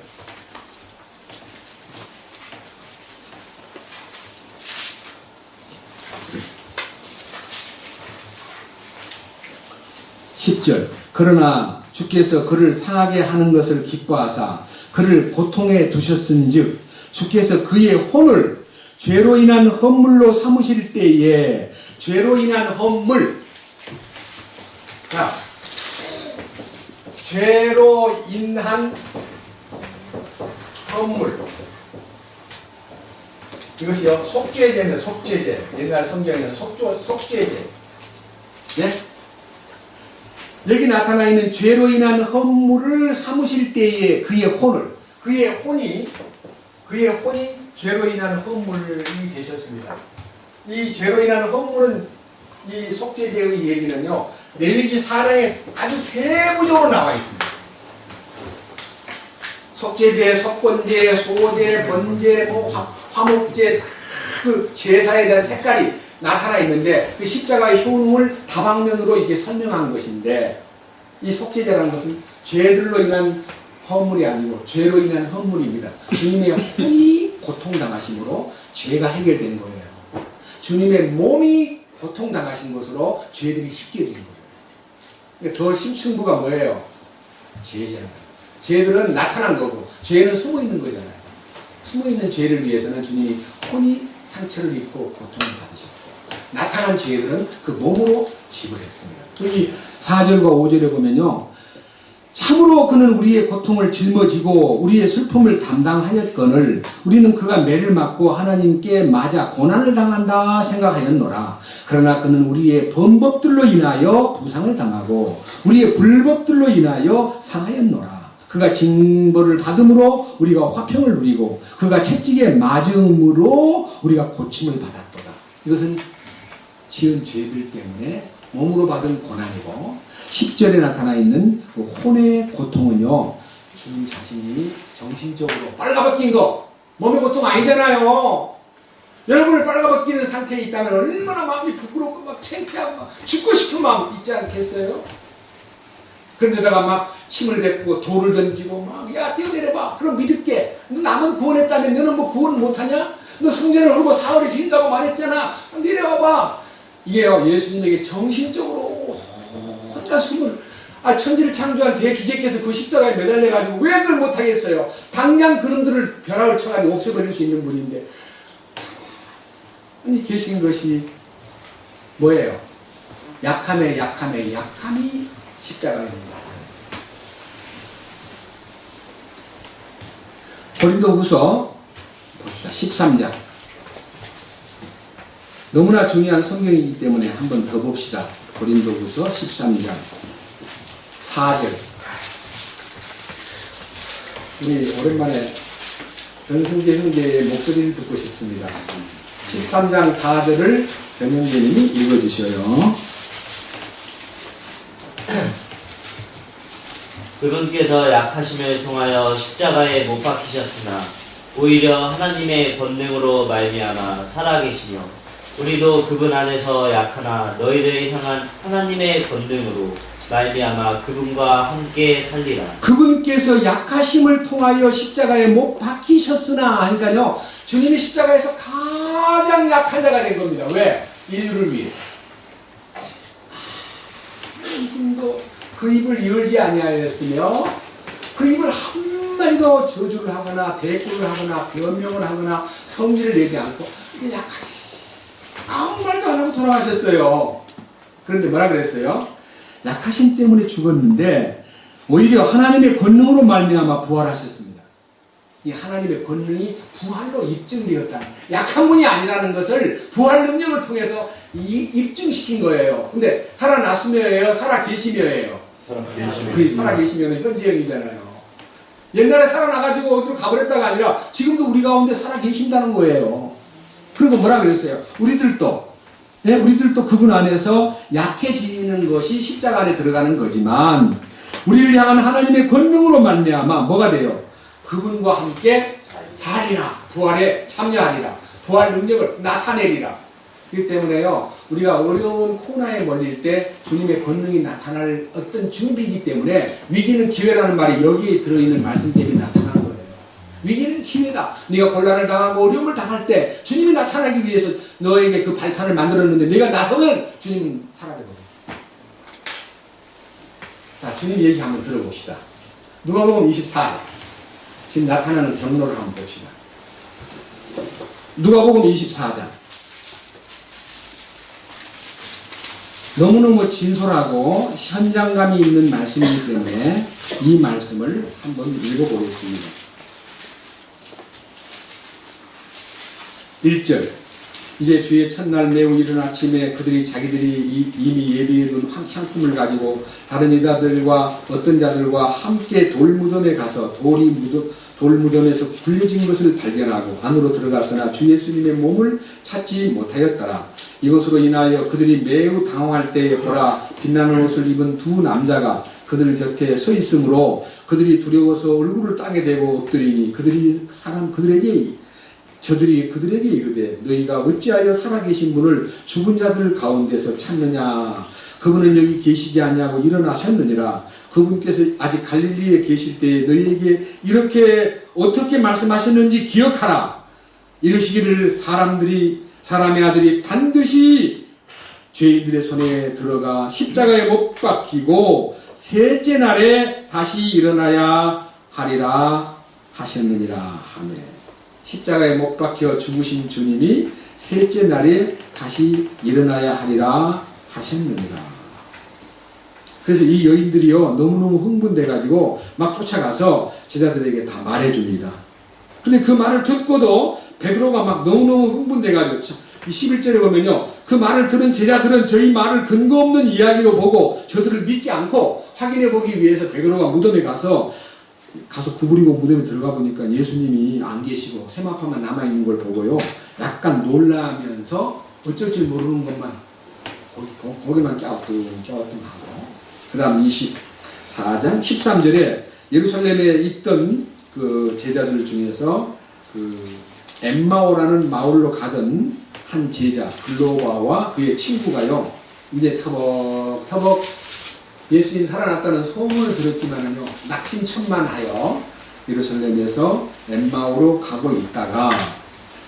Speaker 1: 그러나 주께서 그를 상하게 하는 것을 기뻐하사 그를 고통에 두셨은즉 주께서 그의 혼을 죄로 인한 헌물로 삼으실 때에 죄로 인한 헌물. 자, 죄로 인한 헌물. 이것이요 속죄제입니다. 속죄제. 옛날 성경에는 속죄제. 네? 여기 나타나 있는 죄로 인한 헌물을 삼으실 때에 그의 혼이 죄로 인한 헌물이 되셨습니다. 이 죄로 인한 헌물은 이 속죄제의 얘기는요 레위기 4장에 아주 세부적으로 나와 있습니다. 속죄제, 속건제, 소제, 번제, 화목제 그 제사에 대한 색깔이 나타나 있는데 그 십자가의 효능을 다방면으로 이게 설명한 것인데 이 속죄제라는 것은 죄들로 인한 헌물이 아니고 죄로 인한 헌물입니다. 주님의 혼이 고통당하심으로 죄가 해결된 거예요. 주님의 몸이 고통당하신 것으로 죄들이 씻겨진 거예요. 그러니까 더 심층부가 뭐예요? 죄잖아요. 죄들은 나타난 거고 죄는 숨어있는 거잖아요. 숨어있는 죄를 위해서는 주님이 혼이 상처를 입고 고통을 받으셨고 나타난 죄들은 그 몸으로 지불했습니다. 여기 4절과 5절에 보면요 참으로 그는 우리의 고통을 짊어지고 우리의 슬픔을 담당하였거늘 우리는 그가 매를 맞고 하나님께 맞아 고난을 당한다 생각하였노라. 그러나 그는 우리의 범법들로 인하여 부상을 당하고 우리의 불법들로 인하여 상하였노라. 그가 징벌을 받음으로 우리가 화평을 누리고 그가 채찍에 맞음으로 우리가 고침을 받았도다. 이것은 지은 죄들 때문에 몸으로 받은 고난이고 10절에 나타나 있는 그 혼의 고통은요, 주님 자신이 정신적으로 빨가벗긴 거, 몸의 고통 아니잖아요. 여러분을 빨가벗기는 상태에 있다면 얼마나 마음이 부끄럽고 막 창피하고 막 죽고 싶은 마음 있지 않겠어요? 그런데다가 막 침을 뱉고 돌을 던지고 막, 야, 뛰어내려봐. 그럼 믿을게. 너 남은 구원했다면 너는 뭐 구원 못하냐? 너 성전을 헐고 사흘이 지린다고 말했잖아. 내려와봐. 이게요, 예수님에게 정신적으로 혼자 숨을, 천지를 창조한 대주제께서 그 십자가에 매달려가지고 왜 그걸 못하겠어요? 당장 그놈들을 벼락을 쳐가지고 없애버릴 수 있는 분인데, 아니, 계신 것이 뭐예요? 약함이 십자가에 나타납니다. 고린도후서 봅시다. 13장. 너무나 중요한 성경이기 때문에 한 번 더 봅시다. 고린도후서 13장 4절. 우리 오랜만에 변승재 형제의 목소리를 듣고 싶습니다. 13장 4절을 변형재님이 읽어주셔요.
Speaker 5: 그분께서 약하심을 통하여 십자가에 못 박히셨으나 오히려 하나님의 권능으로 말미암아 살아계시며 우리도 그분 안에서 약하나 너희를 향한 하나님의 권능으로 말미암아 그분과 함께 살리라.
Speaker 1: 그분께서 약하심을 통하여 십자가에 못 박히셨으나 하니까요, 주님이 십자가에서 가장 약한 자가 된 겁니다. 왜? 인류를 위해서. 힘도 그 입을 열지 아니하였으며 그 입을 한마디도 저주를 하거나 대꾸를 하거나 변명을 하거나 성질을 내지 않고 약하게 아무 말도 안 하고 돌아가셨어요. 그런데 뭐라 그랬어요? 약하심 때문에 죽었는데 오히려 하나님의 권능으로 말미암아 부활하셨습니다. 이 하나님의 권능이 부활로 입증되었다. 약한 분이 아니라는 것을 부활 능력을 통해서 입증시킨 거예요. 근데 살아났으며예요? 살아계시며예요? 살아계시면 현재형이잖아요. 옛날에 살아나가지고 어디로 가버렸다가 아니라 지금도 우리 가운데 살아계신다는 거예요. 그리고 뭐라 그랬어요? 우리들도 그분 안에서 약해지는 것이 십자가 안에 들어가는 거지만 우리를 향한 하나님의 권능으로 말미암아 뭐가 돼요? 그분과 함께 살리라. 부활에 참여하리라. 부활 능력을 나타내리라. 그렇기 때문에요, 우리가 어려운 코너에 몰릴 때 주님의 권능이 나타날 어떤 준비이기 때문에 위기는 기회라는 말이 여기에 들어있는 말씀 때문에 나타나는 거예요. 위기는 기회다. 네가 곤란을 당하고 어려움을 당할 때 주님이 나타나기 위해서 너에게 그 발판을 만들었는데 네가 나서면 주님은 사라져버려요. 자, 주님 얘기 한번 들어봅시다. 누가복음 24장. 지금 나타나는 경로를 한번 봅시다. 누가복음 24장. 너무너무 진솔하고 현장감이 있는 말씀이기 때문에 이 말씀을 한번 읽어보겠습니다. 1절. 이제 주의 첫날 매우 이른 아침에 그들이 자기들이 이미 예비해둔 향품을 가지고 다른 여자들과 어떤 자들과 함께 돌무덤에 가서 돌무덤에서 굴려진 것을 발견하고 안으로 들어갔으나 주 예수님의 몸을 찾지 못하였더라. 이것으로 인하여 그들이 매우 당황할 때에 보라, 빛나는 옷을 입은 두 남자가 그들 곁에 서 있으므로 그들이 두려워서 얼굴을 땅에 대고 엎드리니 저들이 그들에게 이르되 너희가 어찌하여 살아계신 분을 죽은 자들 가운데서 찾느냐? 그분은 여기 계시지 아니하고 일어나셨느니라. 그분께서 아직 갈릴리에 계실 때에 너희에게 이렇게 어떻게 말씀하셨는지 기억하라. 이러시기를 사람의 아들이 반드시 죄인들의 손에 들어가 십자가에 못 박히고 셋째 날에 다시 일어나야 하리라 하셨느니라. 아멘. 십자가에 못 박혀 죽으신 주님이 셋째 날에 다시 일어나야 하리라 하셨느니라. 그래서 이 여인들이요 너무너무 흥분돼가지고 막 쫓아가서 제자들에게 다 말해줍니다. 근데 그 말을 듣고도 베드로가 막 너무너무 흥분돼가지고 11절에 보면요 그 말을 들은 제자들은 저희 말을 근거 없는 이야기로 보고 저들을 믿지 않고 확인해 보기 위해서 베드로가 무덤에 가서 구부리고 무덤에 들어가 보니까 예수님이 안 계시고 세마파만 남아있는 걸 보고요 약간 놀라면서 어쩔 줄 모르는 것만 고개만 깨어뚱하고 그 다음 24장 13절에 예루살렘에 있던 그 제자들 중에서 그 엠마오라는 마을로 가던 한 제자 글로바와 그의 친구가요 이제 터벅터벅 예수님 살아났다는 소문을 들었지만은요 낙심천만하여 예루살렘에서 엠마오로 가고 있다가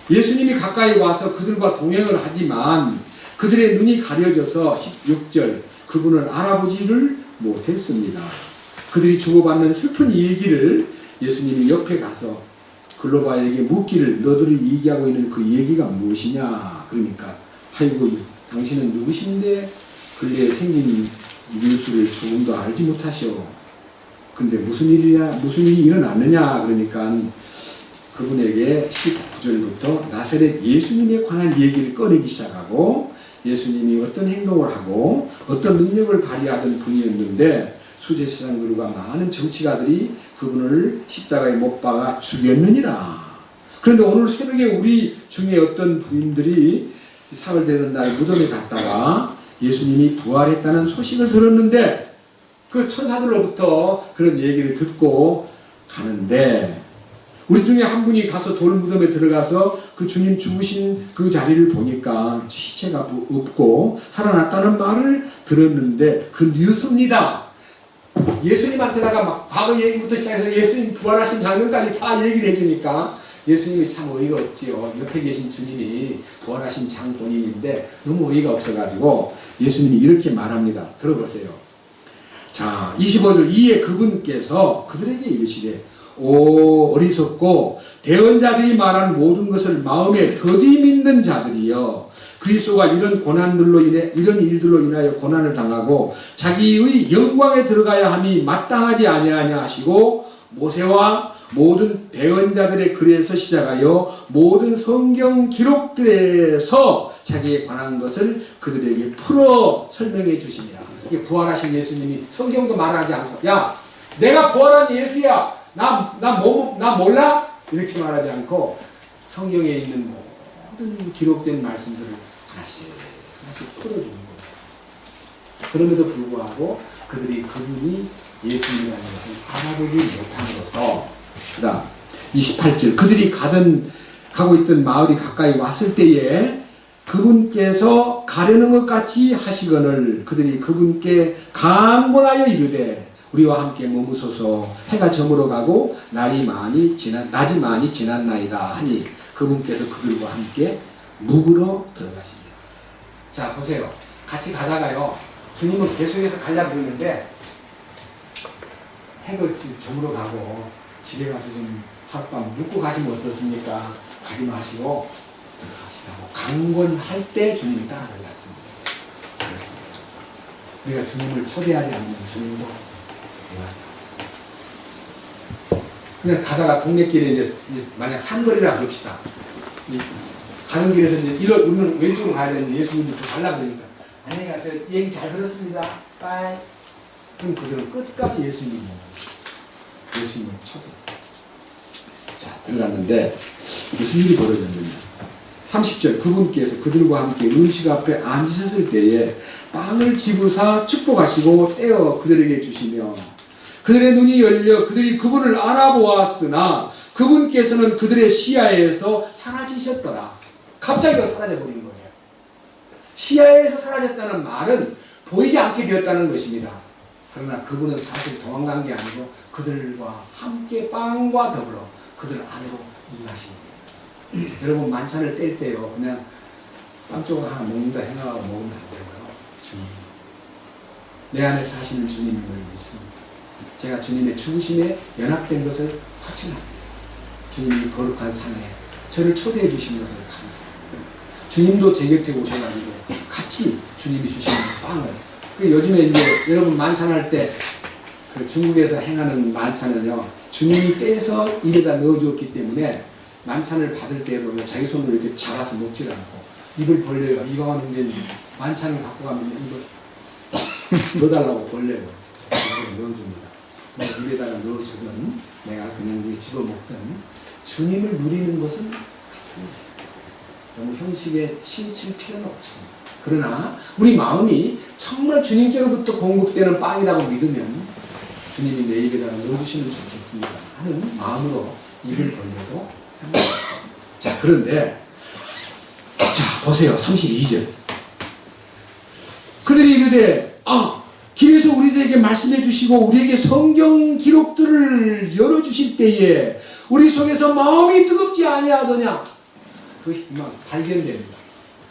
Speaker 1: 예수님이 가까이 와서 그들과 동행을 하지만 그들의 눈이 가려져서 16절 그분을 알아보지를 못했습니다. 그들이 주고받는 슬픈 얘기를 예수님이 옆에 가서 글로바에게 묻기를 너들이 얘기하고 있는 그 얘기가 무엇이냐 그러니까 아이고 당신은 누구신데 근래에 생긴 뉴스를 조금도 알지 못하시오. 근데 무슨 일이 일어났느냐 그러니까 그분에게 19절부터 나사렛 예수님에 관한 얘기를 꺼내기 시작하고 예수님이 어떤 행동을 하고 어떤 능력을 발휘하던 분이었는데 수제사장들과 많은 정치가들이 그분을 십자가에 못 박아 죽였느니라. 그런데 오늘 새벽에 우리 중에 어떤 부인들이 사흘되는 날 무덤에 갔다가 예수님이 부활했다는 소식을 들었는데 그 천사들로부터 그런 얘기를 듣고 가는데 우리 중에 한 분이 가서 돌 무덤에 들어가서 그 주님 죽으신 그 자리를 보니까 시체가 없고 살아났다는 말을 들었는데 그 뉴스입니다. 예수님한테다가 막 과거 얘기부터 시작해서 예수님 부활하신 장면까지 다 얘기를 해주니까 예수님이 참 어이가 없지요. 옆에 계신 주님이 부활하신 장본인인데 너무 어이가 없어가지고 예수님이 이렇게 말합니다. 들어보세요. 자 25절 이에 그분께서 그들에게 이르시되 오 어리석고 대언자들이 말한 모든 것을 마음에 더디 믿는 자들이여 그리스도가 이런 일들로 인하여 고난을 당하고 자기의 영광에 들어가야 함이 마땅하지 아니하냐 하시고 모세와 모든 대언자들의 글에서 시작하여 모든 성경 기록들에서 자기에 관한 것을 그들에게 풀어 설명해 주시니라. 이게 부활하신 예수님이 성경도 말하지 않고 야 내가 부활한 예수야 나 몰라? 이렇게 말하지 않고 성경에 있는 모든 기록된 말씀들을 하나씩 풀어주는 거예요. 그럼에도 불구하고 그들이 그분이 예수님이라는 것을 알아보지 못함으로써 그 다음 28절 그들이 가고 있던 마을이 가까이 왔을 때에 그분께서 가려는 것 같이 하시거늘 그들이 그분께 강권하여 이르되 우리와 함께 머무소서 해가 저물어 가고 낮이 많이 지났나이다 하니 그분께서 그들과 함께 묵으러 들어가십니다. 자 보세요. 같이 가다가요. 주님은 계속해서 가려고 그러는데 해가 저물어 가고 집에 가서 좀 하룻밤 묵고 가시면 어떻습니까? 가지 마시고 들어가시라고 강권할 때 주님이 따라 들어갔습니다. 그렇습니다. 우리가 주님을 초대하지 않는 주님도 그냥 가다가 동네길에 이제 만약 산거리라 그럽시다. 가는 길에서 이제 우리는 왼쪽으로 가야 되는데 예수님이 좀 가려고 그러니까 안녕히 가세요. 얘기 잘 들었습니다. 빠이. 그럼 그들은 끝까지 예수님을 초대. 자 들어갔는데 무슨 일이 벌어졌느냐. 30절 그분께서 그들과 함께 음식 앞에 앉으셨을 때에 빵을 집으사 축복하시고 떼어 그들에게 주시며 그들의 눈이 열려 그들이 그분을 알아보았으나 그분께서는 그들의 시야에서 사라지셨더라. 갑자기 사라져버린 거예요. 시야에서 사라졌다는 말은 보이지 않게 되었다는 것입니다. 그러나 그분은 사실 도망간 게 아니고 그들과 함께 빵과 더불어 그들 안으로 임하십니다. 여러분 만찬을 뗄 때요 그냥 빵 조각 하나 먹는다 생각하고 먹으면 안 되고요. 주님 내 안에 사시는 주님을 믿습니다. 제가 주님의 죽으심에 연합된 것을 확신합니다. 주님이 거룩한 산에 저를 초대해 주신 것을 감사합니다. 주님도 제 곁에 오셔가지고 같이 주님이 주시는 빵을 그 요즘에 이제 여러분 만찬할 때 그 중국에서 행하는 만찬은요, 주님이 떼서 입에다 넣어주었기 때문에 만찬을 받을 때에도 자기 손으로 이렇게 잡아서 먹질 않고 입을 벌려요. 이거는 이제 만찬을 갖고 가면 입을 넣어달라고 벌려요. 이걸 넣어줍니다. 뭐 입에다가 넣어주든 내가 그냥 이렇게 집어먹든 주님을 누리는 것은 같은 것이다. 너무 형식에 치우칠 필요는 없습니다. 그러나 우리 마음이 정말 주님께로부터 공급되는 빵이라고 믿으면 주님이 내 입에다가 넣어주시면 좋겠습니다 하는 마음으로 입을 벌려도 상관없어요. 자, 그런데 자 보세요. 32절 그들이 이르되 길에서 우리들에게 말씀해 주시고 우리에게 성경 기록들을 열어주실 때에 우리 속에서 마음이 뜨겁지 아니하더냐. 그것이 막 발견됩니다.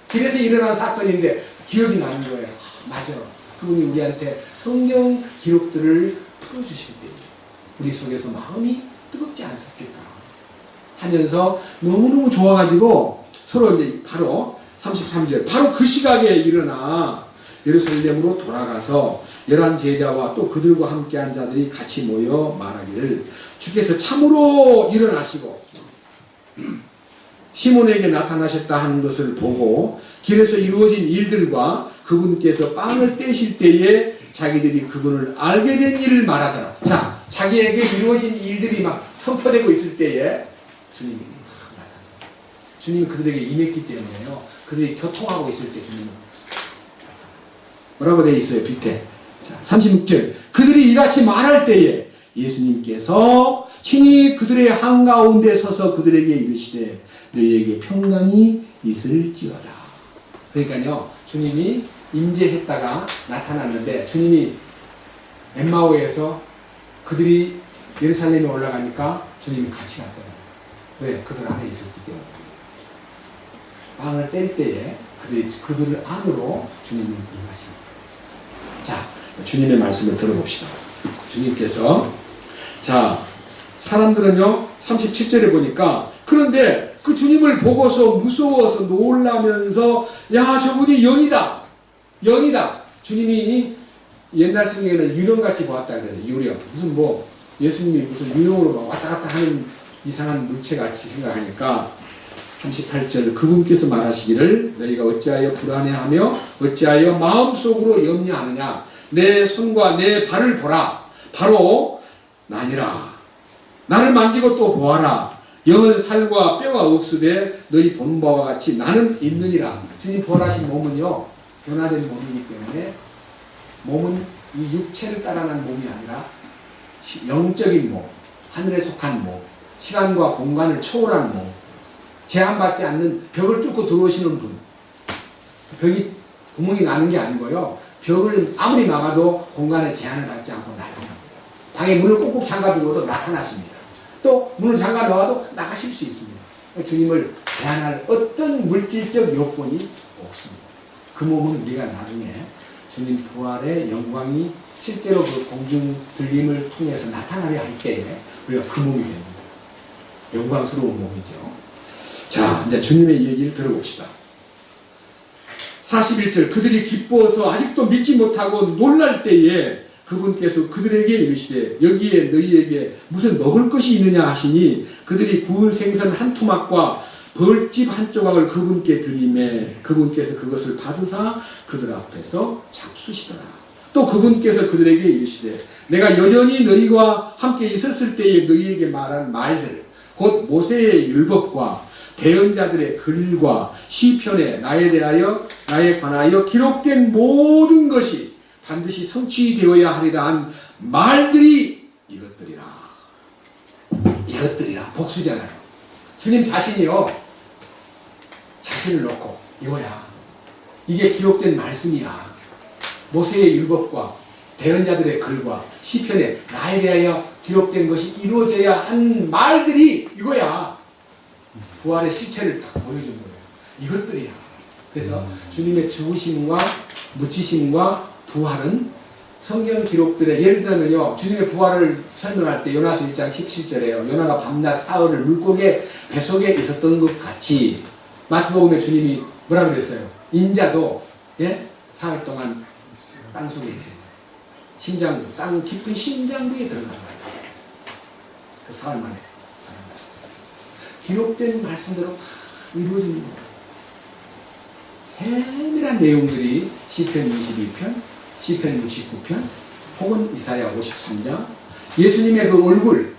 Speaker 1: 길에서 일어난 사건인데 기억이 나는 거예요. 맞아. 그분이 우리한테 성경 기록들을 풀어주실 때에 우리 속에서 마음이 뜨겁지 않았을까 하면서 너무너무 좋아가지고 서로 이제 바로 33절 바로 그 시각에 일어나 예루살렘으로 돌아가서 11 제자와 또 그들과 함께한 자들이 같이 모여 말하기를 주께서 참으로 일어나시고 시몬에게 나타나셨다 하는 것을 보고 길에서 이루어진 일들과 그분께서 빵을 떼실 때에 자기들이 그분을 알게 된 일을 말하더라. 자, 자기에게 이루어진 일들이 막 선포되고 있을 때에 주님이 나타납니다. 주님이 그들에게 임했기 때문에요. 그들이 교통하고 있을 때 주님은 나타납니다. 뭐라고 되어 있어요? 밑에. 자, 36절. 그들이 이같이 말할 때에 예수님께서 친히 그들의 한가운데 서서 그들에게 이르시되 너희에게 평강이 있을지어다. 그러니까요, 주님이 임재했다가 나타났는데 주님이 엠마오에서 그들이 예루살렘에 올라가니까 주님이 같이 갔잖아요. 왜? 그들 안에 있었기 때문에. 빵을 뗄 때에 그들 안으로 주님이 임하십니다. 자, 주님의 말씀을 들어봅시다. 주님께서 자, 사람들은요 37절에 보니까 그런데 그 주님을 보고서 무서워서 놀라면서 야 저분이 영이다. 영이다. 주님이 옛날 성경에는 유령같이 보았다 그래요. 유령. 무슨 뭐 예수님이 무슨 유령으로 막 왔다 갔다 하는 이상한 물체같이 생각하니까 38절 그분께서 말하시기를 너희가 어찌하여 불안해하며 어찌하여 마음속으로 염려하느냐. 내 손과 내 발을 보라. 바로 나니라. 나를 만지고 또 보아라. 영은 살과 뼈가 없으되 너희 보는 바와 같이 나는 있느니라. 주님 부활하신 몸은요 변화된 몸이기 때문에 몸은 이 육체를 따라난 몸이 아니라 영적인 몸, 하늘에 속한 몸, 시간과 공간을 초월한 몸, 제한받지 않는 벽을 뚫고 들어오시는 분. 벽이 구멍이 나는 게 아니고요. 벽을 아무리 막아도 공간에 제한을 받지 않고 나타납니다. 방에 문을 꼭꼭 잠가두고도 나타나십니다. 또 문을 잠가 놓아도 나가실 수 있습니다. 주님을 제한할 어떤 물질적 요건이 없습니다. 그 몸은 우리가 나중에 주님 부활의 영광이 실제로 그 공중 들림을 통해서 나타나려 할 때에 우리가 그 몸이 됩니다. 영광스러운 몸이죠. 자, 이제 주님의 얘기를 들어봅시다. 41절 그들이 기뻐서 아직도 믿지 못하고 놀랄 때에 그분께서 그들에게 이르시되 여기에 너희에게 무슨 먹을 것이 있느냐 하시니 그들이 구운 생선 한 토막과 벌집 한 조각을 그분께 드리매 그분께서 그것을 받으사 그들 앞에서 잡수시더라. 또 그분께서 그들에게 이르시되 내가 여전히 너희와 함께 있었을 때에 너희에게 말한 말들 곧 모세의 율법과 대언자들의 글과 시편에 나에 관하여 기록된 모든 것이 반드시 성취되어야 하리라 한 말들이 이것들이라. 이것들이라. 복수잖아요. 주님 자신이요. 자신을 놓고 이거야. 이게 기록된 말씀이야. 모세의 율법과 대언자들의 글과 시편에 나에 대하여 기록된 것이 이루어져야 한 말들이 이거야. 부활의 실체를 딱 보여준 거예요. 이것들이야. 그래서 주님의 죽으심과 묻히심과 부활은 성경 기록들의 예를 들면요. 주님의 부활을 설명할 때 요나서 1장 17절에요. 요나가 밤낮 사흘을 물고기 뱃속에 있었던 것 같이 마태복음에 주님이 뭐라 그랬어요? 인자도 사흘 동안 땅 속에 있어요. 심장부, 땅 깊은 심장부에 들어간 거예요. 그 사흘 만에 살아나셨어요. 기록된 말씀대로 다 이루어진 거예요. 세밀한 내용들이 시편 22편, 시편 69편, 혹은 이사야 53장, 예수님의 그 얼굴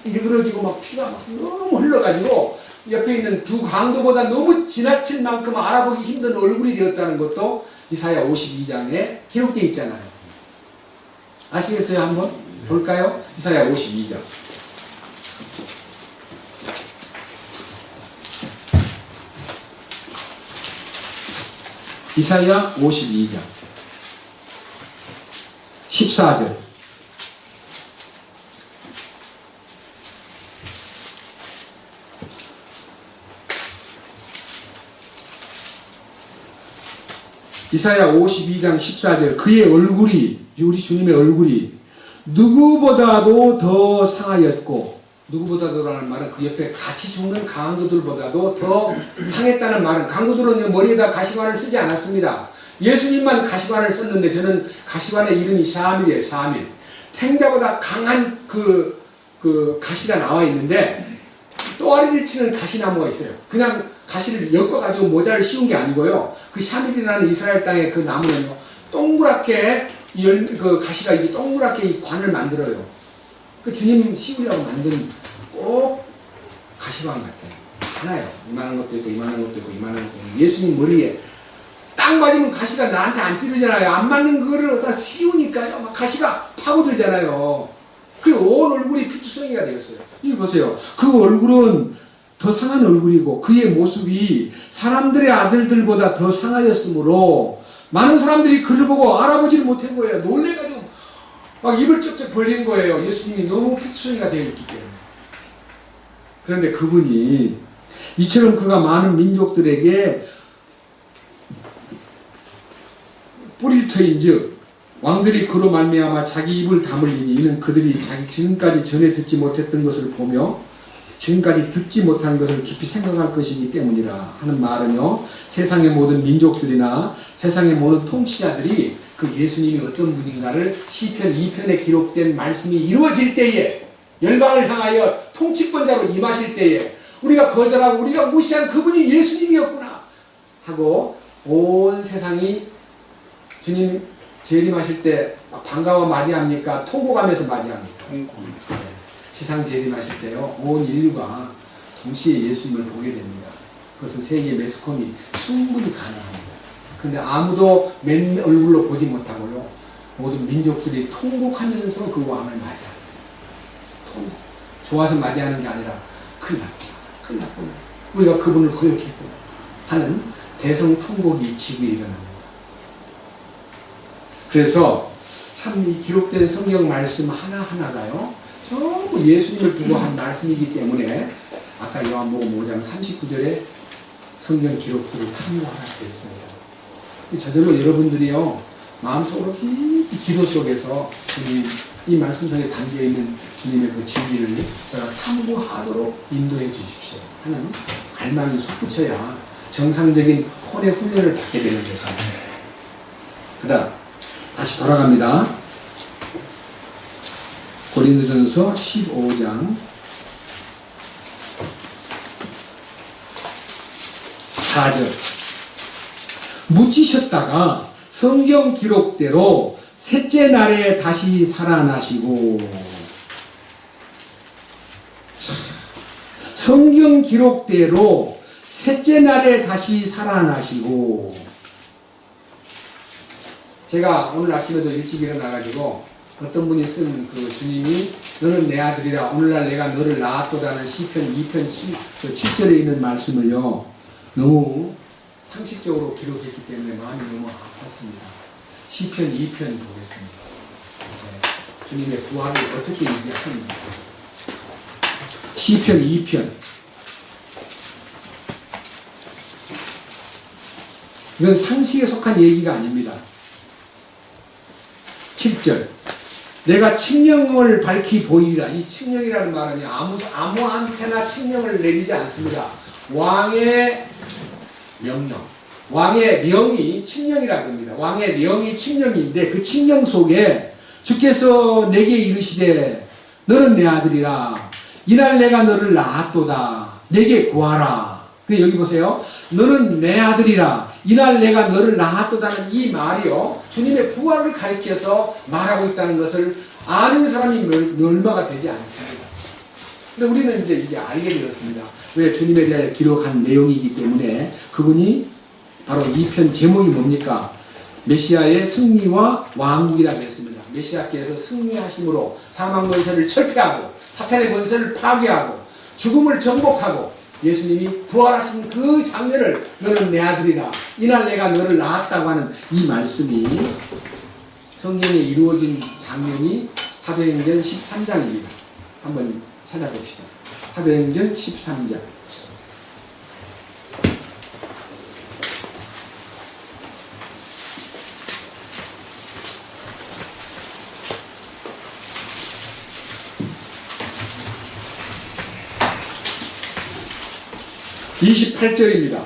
Speaker 1: 일그러지고 막 피가 막 너무 흘러가지고 옆에 있는 두 강도보다 너무 지나칠 만큼 알아보기 힘든 얼굴이 되었다는 것도 이사야 52장에 기록되어 있잖아요. 아시겠어요? 한번 볼까요? 이사야 52장. 이사야 52장 14절. 이사야 52장 14절. 그의 얼굴이, 우리 주님의 얼굴이 누구보다도 더 상하였고, 누구보다도라는 말은 그 옆에 같이 죽는 강도들보다도 더 상했다는 말은, 강도들은 머리에다 가시관을 쓰지 않았습니다. 예수님만 가시관을 썼는데, 저는 가시관의 이름이 샤밀이에요. 샤밀. 탱자보다 강한 그 가시가 나와 있는데, 또아리를 치는 가시나무가 있어요. 그냥 가시를 엮어가지고 모자를 씌운 게 아니고요. 그 샤밀이라는 이스라엘 땅의 그 나무는요, 동그랗게 그 가시가 이게 동그랗게 이 관을 만들어요. 그 주님 씌우려고 만든 꼭 가시관 같아요. 많아요. 이만한 것도 있고, 이만한 것도 있고, 이만한 것도 있고. 예수님 머리에 딱 맞으면 가시가 나한테 안 찌르잖아요. 안 맞는 그거를 갖다 씌우니까요, 막 가시가 파고들잖아요. 그리고 온 얼굴이 피투성이가 되었어요. 이거 보세요. 그 얼굴은 더 상한 얼굴이고, 그의 모습이 사람들의 아들들보다 더 상하였으므로 많은 사람들이 그를 보고 알아보지를 못한 거예요. 놀래가지고 막 입을 쩍쩍 벌린 거예요. 예수님이 너무 피투성이가 되어 있기 때문에. 그런데 그분이 이처럼 그가 많은 민족들에게 뿌릴 터인즉 왕들이 그로 말미암아 자기 입을 다물리니 이는 그들이 자기 지금까지 전에 듣지 못했던 것을 보며 지금까지 듣지 못한 것을 깊이 생각할 것이기 때문이라 하는 말은요, 세상의 모든 민족들이나 세상의 모든 통치자들이 그 예수님이 어떤 분인가를 시편 2편에 기록된 말씀이 이루어질 때에, 열방을 향하여 통치권자로 임하실 때에 우리가 거절하고 우리가 무시한 그분이 예수님이었구나 하고 온 세상이 주님 재림하실 때 반가워 맞이합니까? 통곡하면서 맞이합니까? 지상 재림하실 때요, 온 인류가 동시에 예수님을 보게 됩니다. 그것은 세계 매스컴이 충분히 가능합니다. 근데 아무도 맨 얼굴로 보지 못하고요, 모든 민족들이 통곡하면서 그 왕을 맞이합니다. 통곡. 좋아서 맞이하는 게 아니라 큰일 났구나, 큰일 났구나, 우리가 그분을 거역했구나 하는 대성 통곡이 지구에 일어납니다. 그래서 참 이 기록된 성경 말씀 하나하나가요, 전부 예수님을 두고 한 말씀이기 때문에 아까 요한복음 5장 39절에 성경 기록들을 탐구하라 그랬습니다. 저절로 여러분들이요, 마음속으로 깊이 기도 속에서 주님, 이 말씀 속에 담겨있는 주님의 그 진리를 제가 탐구하도록 인도해 주십시오 하는 갈망이 솟구쳐야 정상적인 혼의 훈련을 받게 되는 것입니다. 그 다음 다시 돌아갑니다. 고린도전서 15장 4절. 묻히셨다가 성경 기록대로 셋째 날에 다시 살아나시고, 성경 기록대로 셋째 날에 다시 살아나시고. 제가 오늘 아침에도 일찍 일어나가지고 어떤 분이 쓴 그 주님이 너는 내 아들이라 오늘날 내가 너를 낳았도다는 시편 2편 7절에 있는 말씀을요, 너무 상식적으로 기록했기 때문에 마음이 너무 아팠습니다. 시편 2편 보겠습니다. 주님의 부활을 어떻게 얘기하십니까? 시편 2편. 이건 상식에 속한 얘기가 아닙니다. 7절. 내가 칙령을 밝히 보이리라. 이 칙령이라는 말은 아무한테나 칙령을 내리지 않습니다. 왕의 명령, 왕의 명이 칙령이라고 합니다. 왕의 명이 칙령인데 그 칙령 속에 주께서 내게 이르시되 너는 내 아들이라 이날 내가 너를 낳았도다 내게 구하라. 근데 여기 보세요. 너는 내 아들이라 이날 내가 너를 낳았도다는 이 말이요 주님의 부활을 가리켜서 말하고 있다는 것을 아는 사람이 얼마가 되지 않습니다. 근데 우리는 이제 알게 되었습니다. 왜? 주님에 대해 기록한 내용이기 때문에. 그분이 바로 이 편 제목이 뭡니까? 메시아의 승리와 왕국이라고 했습니다. 메시아께서 승리하심으로 사망 권세를 철폐하고 사탄의 권세를 파괴하고 죽음을 정복하고 예수님이 부활하신 그 장면을 너는 내 아들이라 이날 내가 너를 낳았다고 하는 이 말씀이 성경에 이루어진 장면이 사도행전 13장입니다. 한번 찾아봅시다. 사도행전 13장. (28절입니다)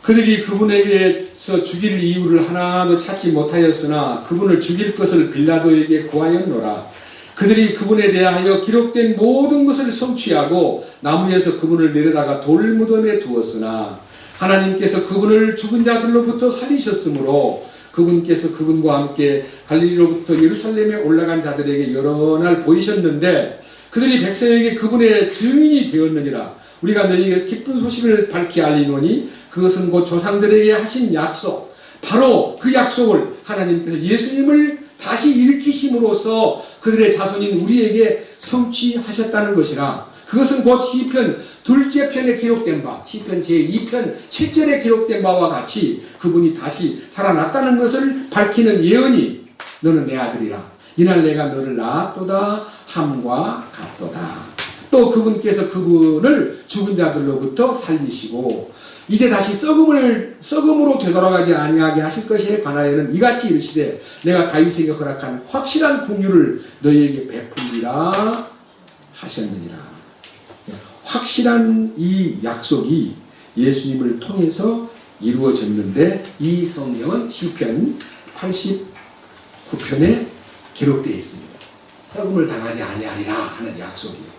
Speaker 1: 그들이 그분에게서 죽일 이유를 하나도 찾지 못하였으나 그분을 죽일 것을 빌라도에게 구하였노라. 그들이 그분에 대하여 기록된 모든 것을 성취하고 나무에서 그분을 내려다가 돌무덤에 두었으나 하나님께서 그분을 죽은 자들로부터 살리셨으므로 그분께서 그분과 함께 갈릴리로부터 예루살렘에 올라간 자들에게 여러 날 보이셨는데 그들이 백성에게 그분의 증인이 되었느니라. 우리가 너희에게 기쁜 소식을 밝히 알리노니 그것은 곧 조상들에게 하신 약속, 바로 그 약속을 하나님께서 예수님을 다시 일으키심으로써 그들의 자손인 우리에게 성취하셨다는 것이라. 그것은 곧 시편 둘째 편에 기록된 바, 시편 제2편 7절에 기록된 바와 같이 그분이 다시 살아났다는 것을 밝히는 예언이 너는 내 아들이라 이날 내가 너를 낳았도다 함과 같도다. 또 그분께서 그분을 죽은 자들로부터 살리시고 이제 다시 썩음으로 되돌아가지 아니하게 하실 것에 관하여는 이같이 이르시되 내가 다윗에게 허락한 확실한 긍휼을 너희에게 베풀리라 하셨느니라. 확실한 이 약속이 예수님을 통해서 이루어졌는데 이 성경은 시편 89편에 기록되어 있습니다. 썩음을 당하지 아니하리라 하는 약속이요.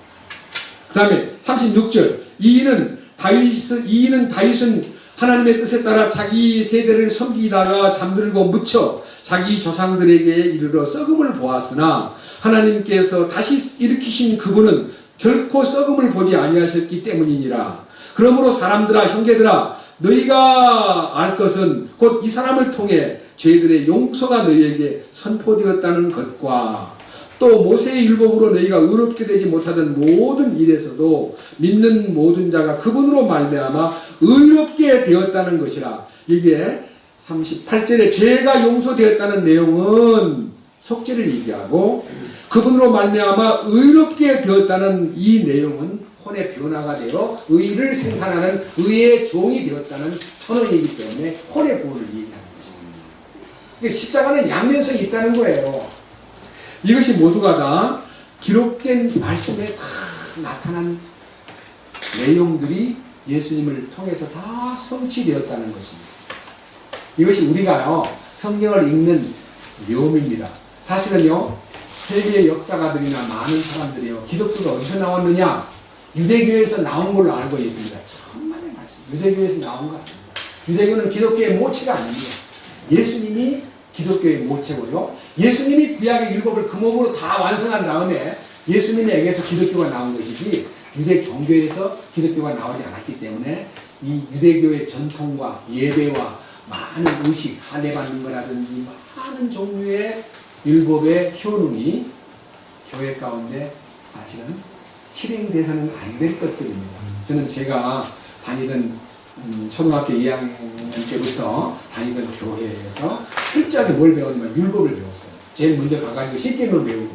Speaker 1: 그 다음에 36절 이인은 다윗은 하나님의 뜻에 따라 자기 세대를 섬기다가 잠들고 묻혀 자기 조상들에게 이르러 썩음을 보았으나 하나님께서 다시 일으키신 그분은 결코 썩음을 보지 아니하셨기 때문이니라. 그러므로 사람들아 형제들아 너희가 알 것은 곧 이 사람을 통해 죄들의 용서가 너희에게 선포되었다는 것과 또 모세의 율법으로 너희가 의롭게 되지 못하던 모든 일에서도 믿는 모든 자가 그분으로 말미암아 의롭게 되었다는 것이라. 이게 38절에 죄가 용서되었다는 내용은 속죄를 얘기하고 그분으로 말미암아 의롭게 되었다는 이 내용은 혼의 변화가 되어 의를 생산하는 의의 종이 되었다는 선언이기 때문에 혼의 구원을 얘기하는 것입니다. 십자가는 양면성이 있다는 거예요. 이것이 모두가 다 기록된 말씀에 다 나타난 내용들이 예수님을 통해서 다 성취되었다는 것입니다. 이것이 우리가요 성경을 읽는 묘미입니다. 사실은요 세계 역사가들이나 많은 사람들이요 기독교가 어디서 나왔느냐 유대교에서 나온 걸로 알고 있습니다. 천만의 말씀. 유대교에서 나온 거 아닙니다. 유대교는 기독교의 모체가 아닙니다. 예수님이 기독교의 모체고요. 예수님이 구약의 율법을 그 몸으로 다 완성한 다음에 예수님에게서 기독교가 나온 것이지 유대 종교에서 기독교가 나오지 않았기 때문에 이 유대교의 전통과 예배와 많은 의식, 할례 받는 거라든지 많은 종류의 율법의 효능이 교회 가운데 사실은 실행돼서는 안 될 것들입니다. 저는 제가 다니던 초등학교 2학년 때부터 다니던 교회에서 철저하게 뭘 배우냐면 율법을 배웠어요. 제일 먼저 가가지고 십계명 배우고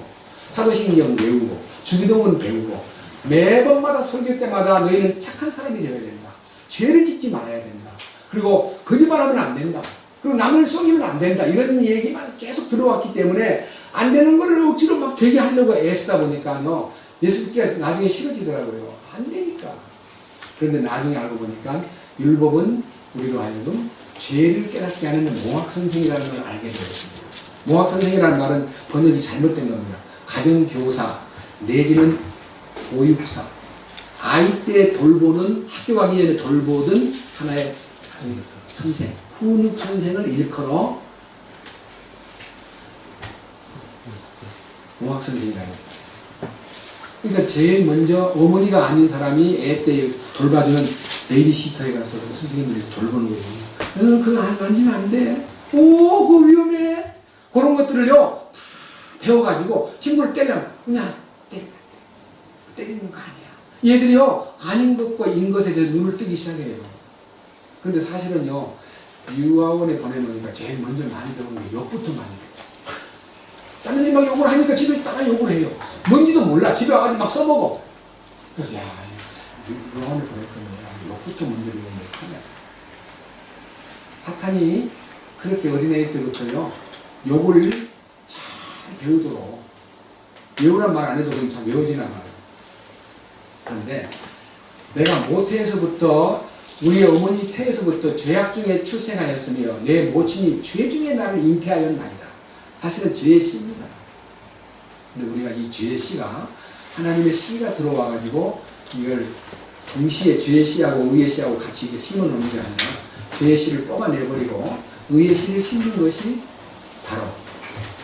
Speaker 1: 사도신경 배우고 주기도문 배우고 매번마다 설교 때마다 너희는 착한 사람이 되어야 된다. 죄를 짓지 말아야 된다. 그리고 거짓말하면 안 된다. 그리고 남을 속이면 안 된다. 이런 얘기만 계속 들어왔기 때문에 안 되는 걸 억지로 막 되게 하려고 애쓰다 보니까요. 예수님께서 나중에 싫어지더라고요. 안 되니까. 그런데 나중에 알고 보니까 율법은 우리로 하여금 죄를 깨닫게 하는 몽학선생이라는 걸 알게 되었습니다. 몽학선생이라는 말은 번역이 잘못된 겁니다. 가정교사 내지는 보육사, 아이 때 돌보는, 학교 가기 전에 돌보던 하나의 선생, 훈육 선생을 일컬어 몽학선생이라는. 그러니까 제일 먼저 어머니가 아닌 사람이 애 때 돌봐주는 베이비시터에 가서 선생님들이 돌보는 거예요. 그거 만지면 안 돼. 오, 그거 위험해. 그런 것들을요, 다 배워가지고 친구를 때리면 그냥 때리는 거 아니야. 얘들이요, 아닌 것과 인 것에 대해 눈을 뜨기 시작해요. 근데 사실은요, 유아원에 보내놓으니까 제일 먼저 많이 배우는 게 욕부터 많이 배워요. 다른 애들이 막 욕을 하니까 집에 따라 욕을 해요. 뭔지도 몰라. 집에 와가지고 막 써먹어. 그래서 야, 유아원에 보낼 거면 욕부터 먼저 배우는 게 편해. 사탄이 그렇게 어린애 때부터요, 욕을 잘 배우도록, 외우란 말 안 해도 그냥 잘 외워지나 말이에요. 그런데 내가 모태에서부터, 우리 어머니 태에서부터 죄악 중에 출생하였으며 내 모친이 죄 중에 나를 잉태하였나이다. 사실은 죄의 씨입니다. 근데 우리가 이 죄의 씨가, 하나님의 씨가 들어와가지고 이걸 동시에 죄의 씨하고 의의 씨하고 같이 심어 놓는 게 아니라 죄의 씨를 뽑아내버리고 의의 씨를 심는 것이 바로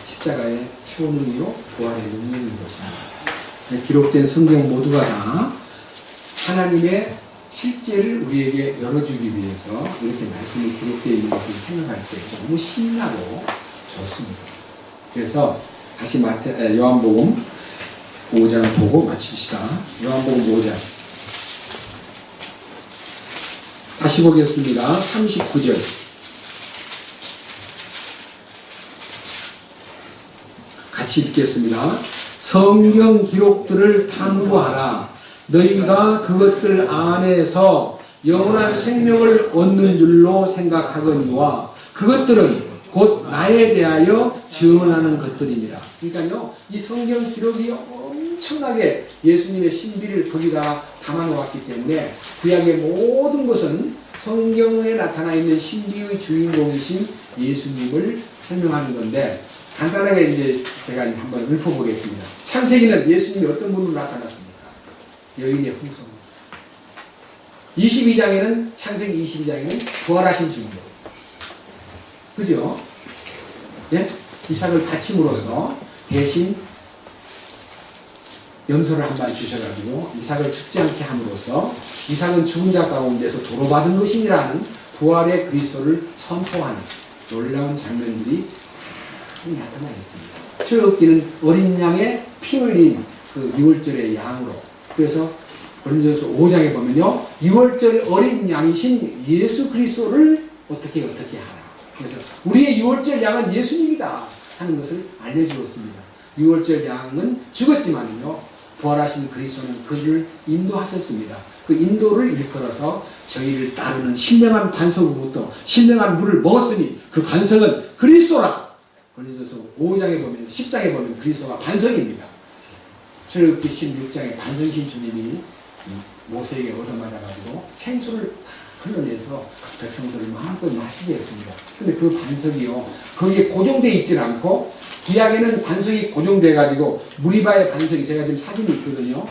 Speaker 1: 십자가의 효능이요 부활의 능력인 것입니다. 기록된 성경 모두가 다 하나님의 실제를 우리에게 열어주기 위해서 이렇게 말씀이 기록되어 있는 것을 생각할 때 너무 신나고 좋습니다. 그래서 다시 요한복음 5장 보고 마칩시다. 요한복음 5장 다시 보겠습니다. 39절 같이 읽겠습니다. 성경 기록들을 탐구하라. 너희가 그것들 안에서 영원한 생명을 얻는 줄로 생각하거니와 그것들은 곧 나에 대하여 증언하는 것들입니다. 그러니까요, 이 성경 기록이 엄청나게 예수님의 신비를 거기다 담아놓았기 때문에 구약의 모든 것은 성경에 나타나 있는 신비의 주인공이신 예수님을 설명하는 건데, 간단하게 이제 제가 한번 읊어보겠습니다. 창세기는 예수님이 어떤 분으로 나타났습니까? 여인의 풍성. 22장에는, 창세기 22장에는 부활하신 주님이에요. 그죠? 예? 이삭을 바침으로써 대신 염소를 한 번 주셔가지고 이삭을 죽지 않게 함으로써 이삭은 죽은 자 가운데서 도로받은 것이라는 부활의 그리스도를 선포하는 놀라운 장면들이 나타나 있습니다. 출애굽기는 어린 양의 피 흘린 그 6월절의 양으로, 그래서 고린도전서 5장에 보면요, 6월절 어린 양이신 예수 그리스도를 어떻게 하라. 그래서 우리의 6월절 양은 예수님이다 하는 것을 알려주었습니다. 6월절 양은 죽었지만요, 부활하신 그리스도는 그를 인도하셨습니다. 그 인도를 일컬어서 저희를 따르는 신령한 반석으로부터 신령한 물을 먹었으니 그 반석은 그리스도라. 고린도전서 5장에 보면, 10장에 보면 그리스도가 반석입니다. 출애굽기 16장에 반석이신 주님이 모세에게 얻어맞아가지고 생수를 흘러내서 백성들을 마음껏 마시게 했습니다. 근데 그 반석이요, 거기에 고정되어 있질 않고, 구약에는 반석이 고정돼가지고 무리바의 반석이, 제가 지금 사진이 있거든요.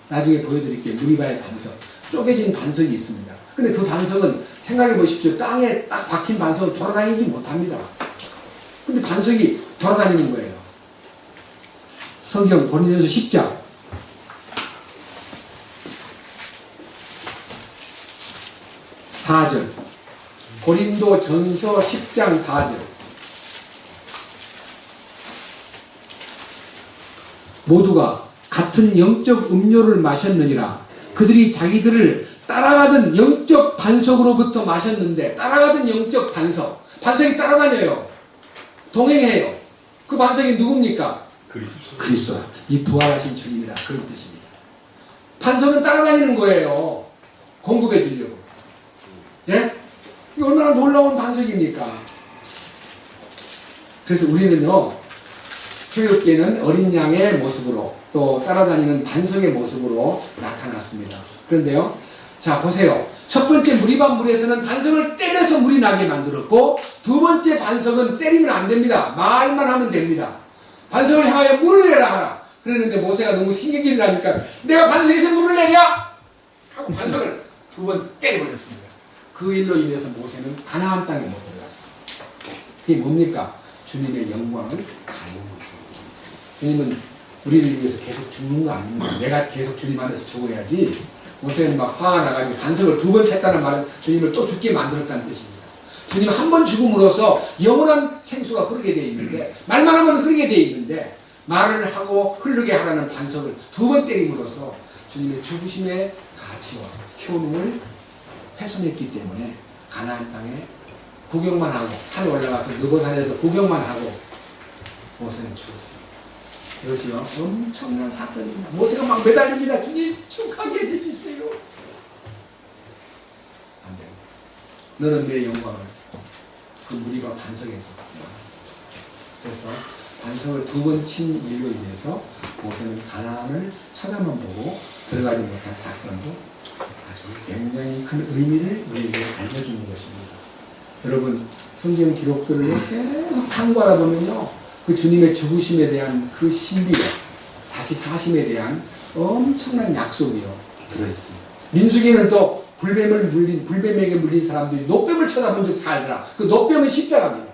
Speaker 1: 나중에 보여드릴게요. 무리바의 반석, 쪼개진 반석이 있습니다. 근데 그 반석은 생각해 보십시오. 땅에 딱 박힌 반석은 돌아다니지 못합니다. 근데 반석이 돌아다니는 거예요. 성경 고린도전서 10장 4절, 고린도전서 10장 4절. 모두가 같은 영적 음료를 마셨느니라. 그들이 자기들을 따라가던 영적 반석으로부터 마셨는데, 따라가던 영적 반석, 반석이 따라다녀요. 동행해요. 그 반석이 누굽니까? 그리스도. 이 부활하신 주님이라, 그런 뜻입니다. 반석은 따라다니는 거예요. 공급해 주려고. 예? 이 얼마나 놀라운 반석입니까? 그래서 우리는요, 출애굽기에는 어린 양의 모습으로 또 따라다니는 반석의 모습으로 나타났습니다. 그런데요, 자, 보세요. 첫 번째 무리반물에서는 반석을 때려서 물이 나게 만들었고, 두 번째 반석은 때리면 안 됩니다. 말만 하면 됩니다. 반석을 향하여 물을 내라 하라. 그러는데 모세가 너무 신경질이 나니까 내가 반석에서 물을 내냐? 하고 반석을 두 번 때려버렸습니다. 그 일로 인해서 모세는 가나안 땅에 못 들어갔습니다. 그게 뭡니까? 주님의 영광을 가리는 것입니다. 주님은 우리를 위해서 계속 죽는 거 아닙니다. 내가 계속 주님 안에서 죽어야지. 모세는 막 화가 나가지고 반석을 두 번 쳤다는 말은 주님을 또 죽게 만들었다는 뜻입니다. 주님 한 번 죽음으로써 영원한 생수가 흐르게 되어 있는데, 말만 하면 흐르게 되어 있는데, 말을 하고 흐르게 하라는 반석을 두 번 때림으로써 주님의 죽으심의 가치와 효능을 훼손했기 때문에 가나안 땅에 구경만 하고, 산에 올라가서 느보산에서 구경만 하고 모세는 죽었습니다. 이것이요 엄청난 사건입니다. 모세가 막 매달립니다. 주님 축하게 해주세요. 안 됩니다. 너는 내 영광을 그 무리가 반석에서. 그래서 반석을 두 번 친 일로 인해서 모세는 가나안을 쳐다만 보고 들어가지 못한 사건도 아주 굉장히 큰 의미를 우리에게 알려주는 것입니다. 여러분, 성경 기록들을 계속 탐구하다 보면요, 그 주님의 죽으심에 대한 그 신비가, 다시 사심에 대한 엄청난 약속이요 들어있습니다. 민수기는 또 불뱀에게 물린 사람들이 노뱀을 쳐다본 적 살더라. 그 노뱀은 십자가입니다.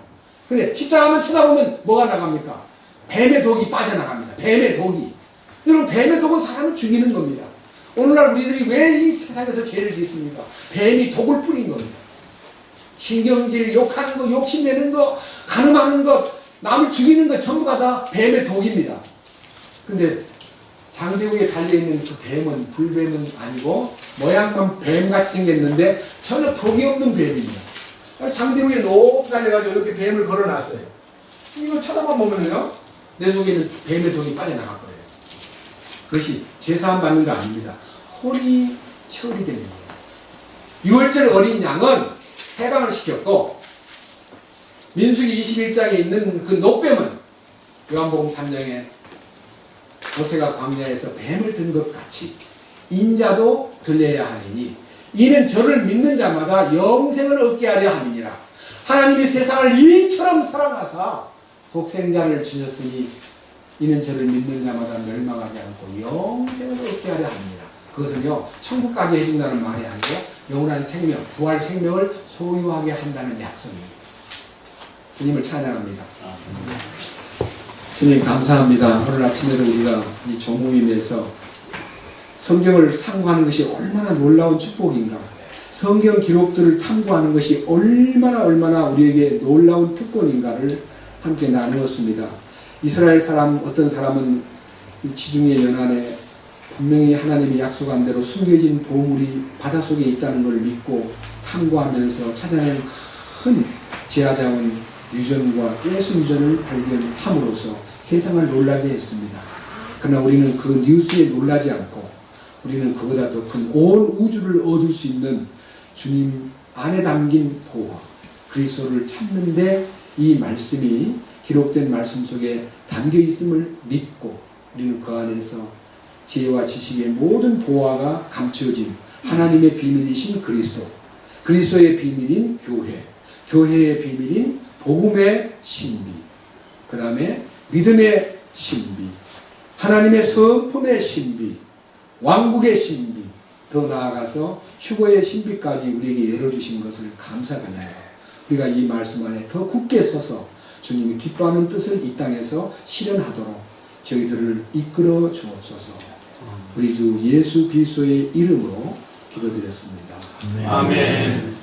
Speaker 1: 근데 십자가만 쳐다보면 뭐가 나갑니까? 뱀의 독이 빠져나갑니다. 뱀의 독이. 여러분, 뱀의 독은 사람을 죽이는 겁니다. 오늘날 우리들이 왜 이 세상에서 죄를 짓습니까? 뱀이 독을 뿌린 겁니다. 신경질, 욕하는 거, 욕심내는 거, 가늠하는 거, 남을 죽이는 거 전부가 다 뱀의 독입니다. 근데 장대 위에 달려있는 그 뱀은 불뱀은 아니고 모양만 뱀같이 생겼는데 전혀 독이 없는 뱀입니다. 장대 위에 높이 달려가지고 이렇게 뱀을 걸어놨어요. 이거 쳐다만 보면요, 내 속에는 뱀의 독이 빠져나갈 거예요. 그것이 제사함 받는 거 아닙니다. 혼이 처리되는 거예요. 6월절 어린 양은 해방을 시켰고, 민수기 21장에 있는 그 노뱀은 요한복음 3장에 모세가 광야에서 뱀을 든 것 같이 인자도 들려야 하리니 이는 저를 믿는 자마다 영생을 얻게 하려 함이니라. 하나님이 세상을 이처럼 사랑하사 독생자를 주셨으니 이는 저를 믿는 자마다 멸망하지 않고 영생을 얻게 하려 합니다. 그것은요, 천국 가게 해준다는 말이 아니고 영원한 생명, 부활 생명을 소유하게 한다는 약속입니다. 주님을 찬양합니다. 주님 감사합니다. 오늘 아침에도 우리가 이 조모임에서 성경을 탐구하는 것이 얼마나 놀라운 축복인가, 성경 기록들을 탐구하는 것이 얼마나 우리에게 놀라운 특권인가를 함께 나누었습니다. 이스라엘 사람, 어떤 사람은 이 지중해 연안에 분명히 하나님이 약속한 대로 숨겨진 보물이 바닷속에 있다는 걸 믿고 탐구하면서 찾아낸 큰 지하자원 유전과 깨수 유전을 발견함으로써 세상을 놀라게 했습니다. 그러나 우리는 그 뉴스에 놀라지 않고 우리는 그보다 더 큰 온 우주를 얻을 수 있는 주님 안에 담긴 보화 그리스도를 찾는데 이 말씀이 기록된 말씀 속에 담겨 있음을 믿고 우리는 그 안에서 지혜와 지식의 모든 보화가 감춰진 하나님의 비밀이신 그리스도, 그리스도의 비밀인 교회, 교회의 비밀인 복음의 신비, 그 다음에 믿음의 신비, 하나님의 성품의 신비, 왕국의 신비, 더 나아가서 휴거의 신비까지 우리에게 열어주신 것을 감사드립니다. 우리가 이 말씀 안에 더 굳게 서서 주님이 기뻐하는 뜻을 이 땅에서 실현하도록 저희들을 이끌어 주옵소서. 우리 주 예수 그리스도의 이름으로 기도드렸습니다.
Speaker 3: 아멘.